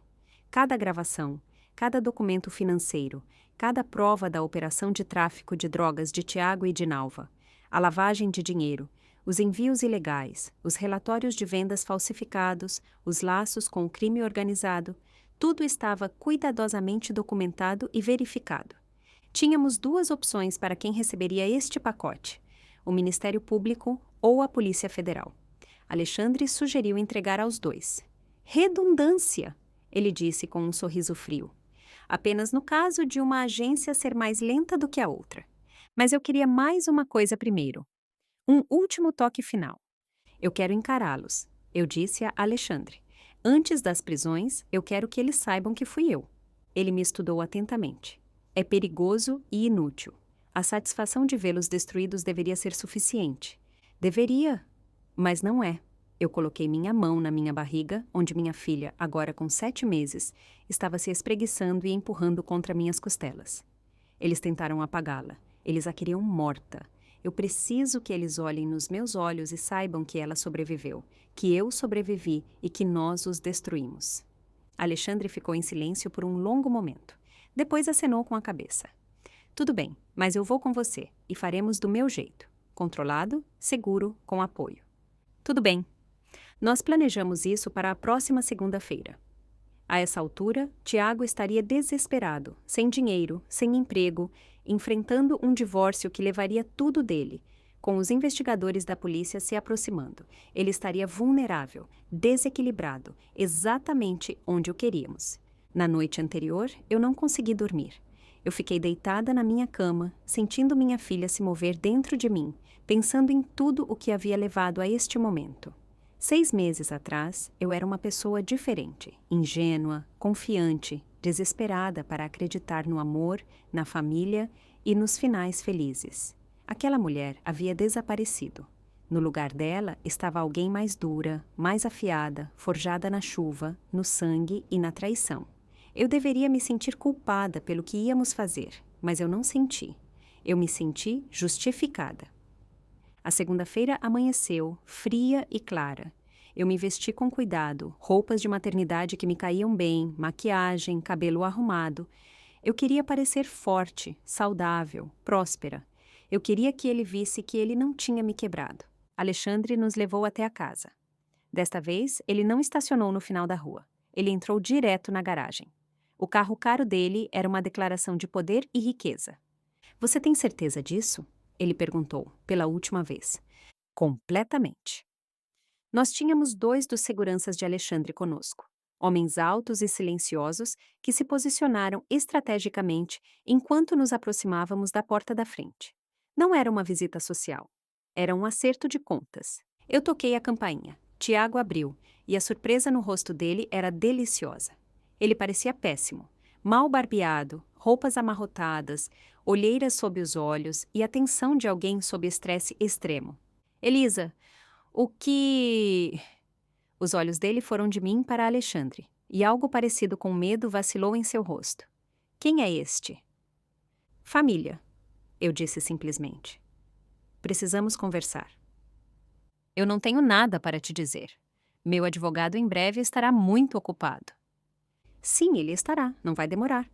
Cada gravação, cada documento financeiro, cada prova da operação de tráfico de drogas de Tiago e Dinalva, a lavagem de dinheiro, os envios ilegais, os relatórios de vendas falsificados, os laços com o crime organizado, tudo estava cuidadosamente documentado e verificado. Tínhamos 2 opções para quem receberia este pacote: o Ministério Público ou a Polícia Federal. Alexandre sugeriu entregar aos 2. Redundância, ele disse com um sorriso frio. Apenas no caso de uma agência ser mais lenta do que a outra. Mas eu queria mais uma coisa primeiro. Um último toque final. Eu quero encará-los, eu disse a Alexandre. Antes das prisões, eu quero que eles saibam que fui eu. Ele me estudou atentamente. É perigoso e inútil. A satisfação de vê-los destruídos deveria ser suficiente. Deveria, mas não é. Eu coloquei minha mão na minha barriga, onde minha filha, agora com 7 meses, estava se espreguiçando e empurrando contra minhas costelas. Eles tentaram apagá-la. Eles a queriam morta. Eu preciso que eles olhem nos meus olhos e saibam que ela sobreviveu, que eu sobrevivi e que nós os destruímos. Alexandre ficou em silêncio por um longo momento. Depois acenou com a cabeça. Tudo bem, mas eu vou com você e faremos do meu jeito. Controlado, seguro, com apoio. Tudo bem. Nós planejamos isso para a próxima segunda-feira. A essa altura, Tiago estaria desesperado, sem dinheiro, sem emprego, enfrentando um divórcio que levaria tudo dele, com os investigadores da polícia se aproximando. Ele estaria vulnerável, desequilibrado, exatamente onde o queríamos. Na noite anterior, eu não consegui dormir. Eu fiquei deitada na minha cama, sentindo minha filha se mover dentro de mim, pensando em tudo o que havia levado a este momento. 6 meses atrás, eu era uma pessoa diferente, ingênua, confiante, desesperada para acreditar no amor, na família e nos finais felizes. Aquela mulher havia desaparecido. No lugar dela estava alguém mais dura, mais afiada, forjada na chuva, no sangue e na traição. Eu deveria me sentir culpada pelo que íamos fazer, mas eu não senti. Eu me senti justificada. A segunda-feira amanheceu, fria e clara. Eu me vesti com cuidado, roupas de maternidade que me caíam bem, maquiagem, cabelo arrumado. Eu queria parecer forte, saudável, próspera. Eu queria que ele visse que ele não tinha me quebrado. Alexandre nos levou até a casa. Desta vez, ele não estacionou no final da rua. Ele entrou direto na garagem. O carro caro dele era uma declaração de poder e riqueza. Você tem certeza disso? Ele perguntou, pela última vez. Completamente. Nós tínhamos 2 dos seguranças de Alexandre conosco. Homens altos e silenciosos que se posicionaram estrategicamente enquanto nos aproximávamos da porta da frente. Não era uma visita social. Era um acerto de contas. Eu toquei a campainha. Tiago abriu, e a surpresa no rosto dele era deliciosa. Ele parecia péssimo. Mal barbeado, roupas amarrotadas, olheiras sob os olhos e a tensão de alguém sob estresse extremo. Elisa, o que... Os olhos dele foram de mim para Alexandre, e algo parecido com medo vacilou em seu rosto. Quem é este? Família, eu disse simplesmente. Precisamos conversar. Eu não tenho nada para te dizer. Meu advogado em breve estará muito ocupado. Sim, ele estará, não vai demorar.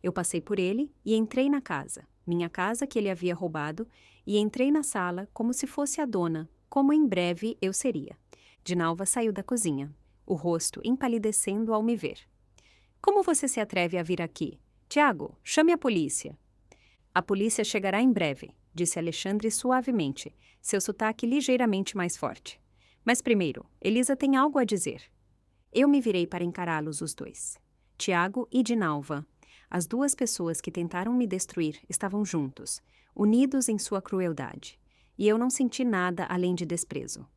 Eu passei por ele e entrei na casa, minha casa que ele havia roubado, e entrei na sala como se fosse a dona, como em breve eu seria. Dinalva saiu da cozinha, o rosto empalidecendo ao me ver. Como você se atreve a vir aqui? Tiago, chame a polícia. A polícia chegará em breve, disse Alexandre suavemente, seu sotaque ligeiramente mais forte. Mas primeiro, Elisa tem algo a dizer. Eu me virei para encará-los os dois. Tiago e Dinalva. As 2 pessoas que tentaram me destruir estavam juntos, unidos em sua crueldade. E eu não senti nada além de desprezo.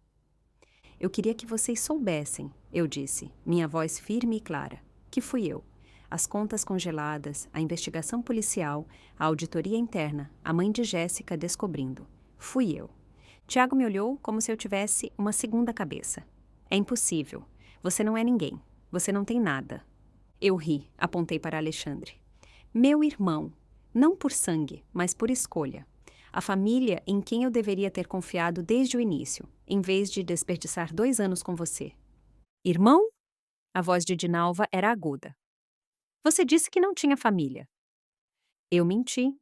Eu queria que vocês soubessem, eu disse, minha voz firme e clara, que fui eu. As contas congeladas, a investigação policial, a auditoria interna, a mãe de Jéssica descobrindo. Fui eu. Tiago me olhou como se eu tivesse uma segunda cabeça. É impossível. Você não é ninguém. Você não tem nada. Eu ri, apontei para Alexandre. Meu irmão. Não por sangue, mas por escolha. A família em quem eu deveria ter confiado desde o início, em vez de desperdiçar 2 anos com você. Irmão? A voz de Dinalva era aguda. Você disse que não tinha família. Eu menti.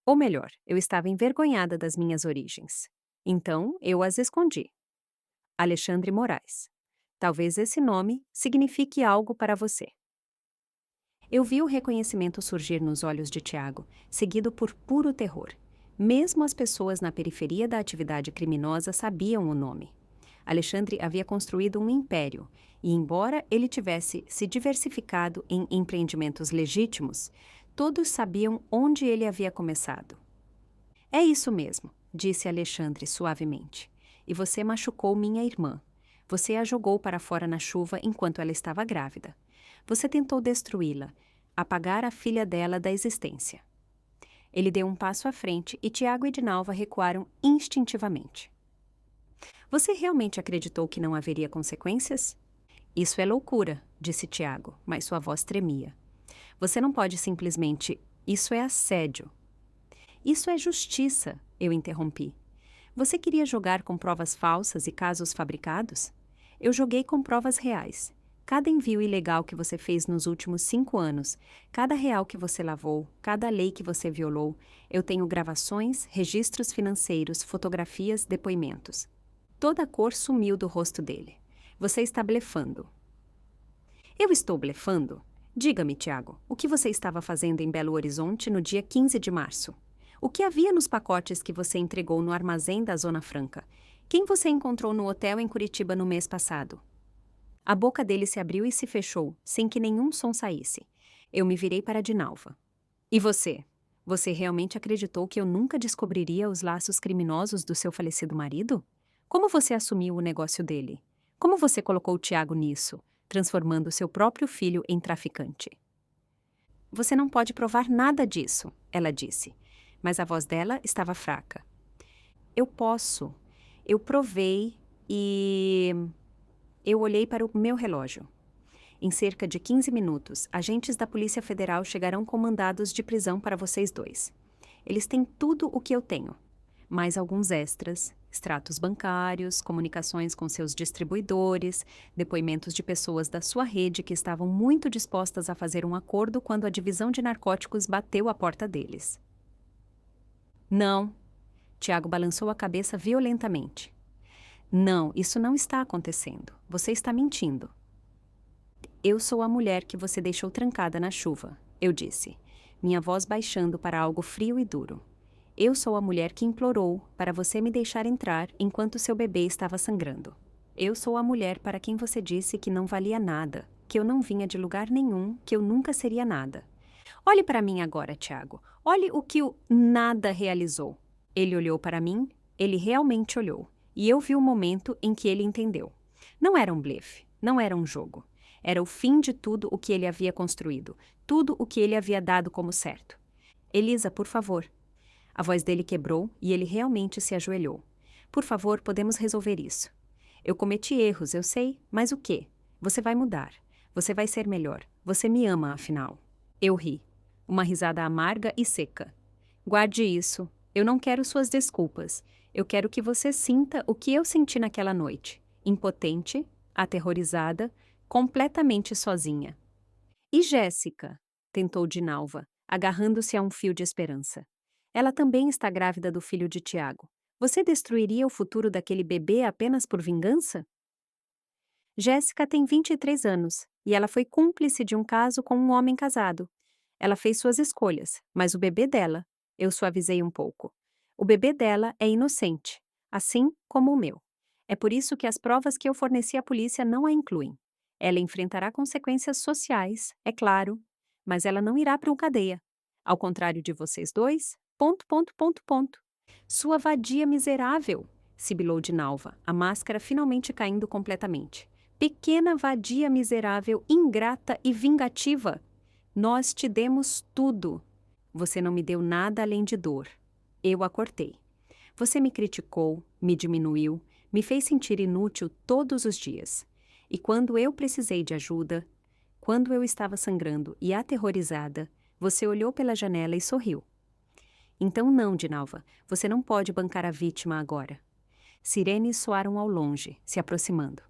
Ou melhor, eu estava envergonhada das minhas origens. Então, eu as escondi. Alexandre Moraes. Talvez esse nome signifique algo para você. Eu vi o reconhecimento surgir nos olhos de Tiago, seguido por puro terror. Mesmo as pessoas na periferia da atividade criminosa sabiam o nome. Alexandre havia construído um império, e embora ele tivesse se diversificado em empreendimentos legítimos, todos sabiam onde ele havia começado. É isso mesmo, disse Alexandre suavemente. E você machucou minha irmã. Você a jogou para fora na chuva enquanto ela estava grávida. Você tentou destruí-la, apagar a filha dela da existência. Ele deu um passo à frente e Tiago e Dinalva recuaram instintivamente. Você realmente acreditou que não haveria consequências? Isso é loucura, disse Tiago, mas sua voz tremia. Você não pode simplesmente... Isso é assédio. Isso é justiça, eu interrompi. Você queria jogar com provas falsas e casos fabricados? Eu joguei com provas reais. Cada envio ilegal que você fez nos últimos 5 anos, cada real que você lavou, cada lei que você violou, eu tenho gravações, registros financeiros, fotografias, depoimentos. Toda a cor sumiu do rosto dele. Você está blefando. Eu estou blefando? Diga-me, Tiago, o que você estava fazendo em Belo Horizonte no dia 15 de março? O que havia nos pacotes que você entregou no armazém da Zona Franca? Quem você encontrou no hotel em Curitiba no mês passado? A boca dele se abriu e se fechou, sem que nenhum som saísse. Eu me virei para Dinalva. E você? Você realmente acreditou que eu nunca descobriria os laços criminosos do seu falecido marido? Como você assumiu o negócio dele? Como você colocou o Tiago nisso, transformando seu próprio filho em traficante? Você não pode provar nada disso, ela disse, mas a voz dela estava fraca. Eu posso. Eu provei e... Eu olhei para o meu relógio. Em cerca de 15 minutos, agentes da Polícia Federal chegarão com mandados de prisão para vocês dois. Eles têm tudo o que eu tenho, mais alguns extras, extratos bancários, comunicações com seus distribuidores, depoimentos de pessoas da sua rede que estavam muito dispostas a fazer um acordo quando a divisão de narcóticos bateu à porta deles. Não. Tiago balançou a cabeça violentamente. Não, isso não está acontecendo. Você está mentindo. Eu sou a mulher que você deixou trancada na chuva, eu disse, minha voz baixando para algo frio e duro. Eu sou a mulher que implorou para você me deixar entrar enquanto seu bebê estava sangrando. Eu sou a mulher para quem você disse que não valia nada, que eu não vinha de lugar nenhum, que eu nunca seria nada. Olhe para mim agora, Tiago. Olhe o que o nada realizou. Ele olhou para mim, ele realmente olhou, e eu vi o momento em que ele entendeu. Não era um blefe, não era um jogo. Era o fim de tudo o que ele havia construído, tudo o que ele havia dado como certo. Elisa, por favor. A voz dele quebrou e ele realmente se ajoelhou. Por favor, podemos resolver isso. Eu cometi erros, eu sei, mas o quê? Você vai mudar. Você vai ser melhor. Você me ama, afinal. Eu ri. Uma risada amarga e seca. Guarde isso. Eu não quero suas desculpas. Eu quero que você sinta o que eu senti naquela noite. Impotente, aterrorizada, completamente sozinha. E Jéssica? Tentou Dinalva, agarrando-se a um fio de esperança. Ela também está grávida do filho de Tiago. Você destruiria o futuro daquele bebê apenas por vingança? Jéssica tem 23 anos e ela foi cúmplice de um caso com um homem casado. Ela fez suas escolhas, mas o bebê dela, eu suavizei um pouco. O bebê dela é inocente, assim como o meu. É por isso que as provas que eu forneci à polícia não a incluem. Ela enfrentará consequências sociais, é claro, mas ela não irá para uma cadeia. Ao contrário de vocês dois, ponto, ponto, ponto, ponto. Sua vadia miserável, sibilou Dinalva, a máscara finalmente caindo completamente. Pequena vadia miserável, ingrata e vingativa. Nós te demos tudo. Você não me deu nada além de dor. Eu a cortei. Você me criticou, me diminuiu, me fez sentir inútil todos os dias. E quando eu precisei de ajuda, quando eu estava sangrando e aterrorizada, você olhou pela janela e sorriu. Então não, Dinalva, você não pode bancar a vítima agora. Sirenes soaram ao longe, se aproximando.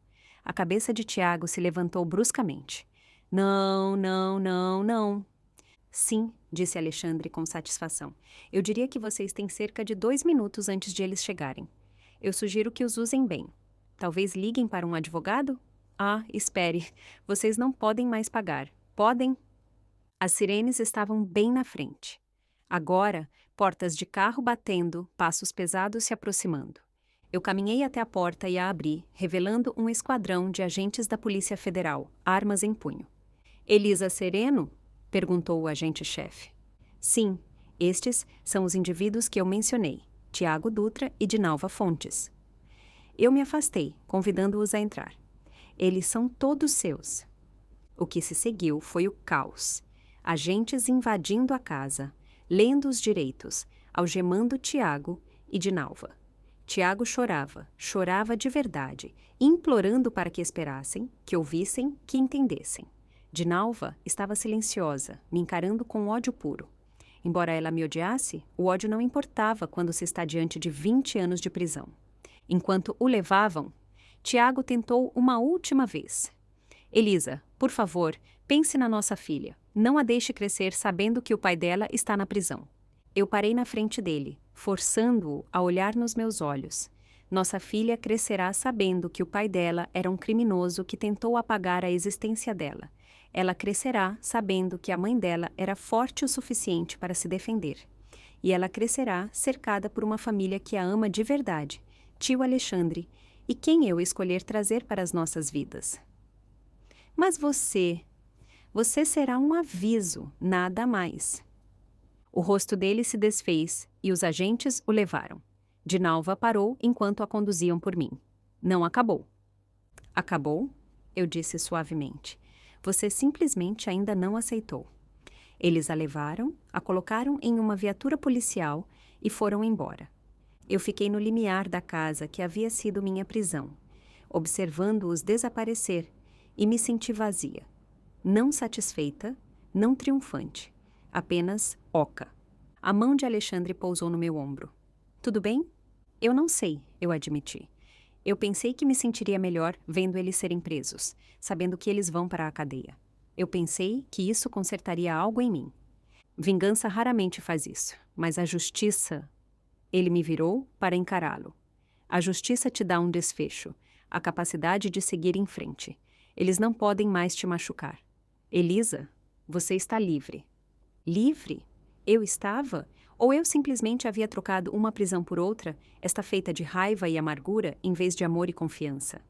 A cabeça de Tiago se levantou bruscamente. Não, não, não, não. Sim, disse Alexandre com satisfação. Eu diria que vocês têm cerca de 2 minutos antes de eles chegarem. Eu sugiro que os usem bem. Talvez liguem para um advogado? Ah, espere. Vocês não podem mais pagar. Podem? As sirenes estavam bem na frente. Agora, portas de carro batendo, passos pesados se aproximando. Eu caminhei até a porta e a abri, revelando um esquadrão de agentes da Polícia Federal, armas em punho. Elisa Sereno? Perguntou o agente-chefe. Sim, estes são os indivíduos que eu mencionei, Tiago Dutra e Dinalva Fontes. Eu me afastei, convidando-os a entrar. Eles são todos seus. O que se seguiu foi o caos. Agentes invadindo a casa, lendo os direitos, algemando Tiago e Dinalva. Tiago chorava, chorava de verdade, implorando para que esperassem, que ouvissem, que entendessem. Dinalva estava silenciosa, me encarando com ódio puro. Embora ela me odiasse, o ódio não importava quando se está diante de 20 anos de prisão. Enquanto o levavam, Tiago tentou uma última vez. Elisa, por favor, pense na nossa filha. Não a deixe crescer sabendo que o pai dela está na prisão. Eu parei na frente dele, forçando-o a olhar nos meus olhos. Nossa filha crescerá sabendo que o pai dela era um criminoso que tentou apagar a existência dela. Ela crescerá sabendo que a mãe dela era forte o suficiente para se defender. E ela crescerá cercada por uma família que a ama de verdade, tio Alexandre, e quem eu escolher trazer para as nossas vidas. Mas você será um aviso, nada mais. O rosto dele se desfez e os agentes o levaram. Dinalva parou enquanto a conduziam por mim. Não acabou. Acabou? Eu disse suavemente. Você simplesmente ainda não aceitou. Eles a levaram, a colocaram em uma viatura policial e foram embora. Eu fiquei no limiar da casa que havia sido minha prisão, observando-os desaparecer, e me senti vazia. Não satisfeita, não triunfante, apenas oca. A mão de Alexandre pousou no meu ombro. Tudo bem? Eu não sei, eu admiti. Eu pensei que me sentiria melhor vendo eles serem presos, sabendo que eles vão para a cadeia. Eu pensei que isso consertaria algo em mim. Vingança raramente faz isso, mas a justiça... Ele me virou para encará-lo. A justiça te dá um desfecho, a capacidade de seguir em frente. Eles não podem mais te machucar. Elisa, você está livre. Livre? Eu estava? Ou eu simplesmente havia trocado uma prisão por outra, esta feita de raiva e amargura, em vez de amor e confiança?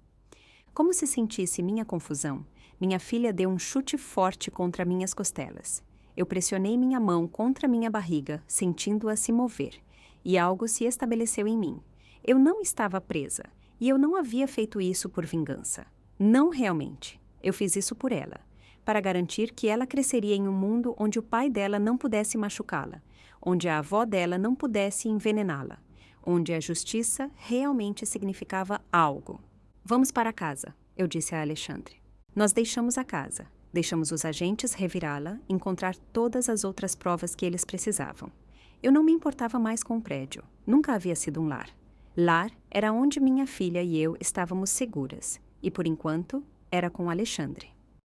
Como se sentisse minha confusão, minha filha deu um chute forte contra minhas costelas. Eu pressionei minha mão contra minha barriga, sentindo-a se mover, e algo se estabeleceu em mim. Eu não estava presa, e eu não havia feito isso por vingança. Não realmente. Eu fiz isso por ela, para garantir que ela cresceria em um mundo onde o pai dela não pudesse machucá-la, onde a avó dela não pudesse envenená-la, onde a justiça realmente significava algo. Vamos para casa, eu disse a Alexandre. Nós deixamos a casa, deixamos os agentes revirá-la, encontrar todas as outras provas que eles precisavam. Eu não me importava mais com o prédio, nunca havia sido um lar. Lar era onde minha filha e eu estávamos seguras, e por enquanto era com Alexandre.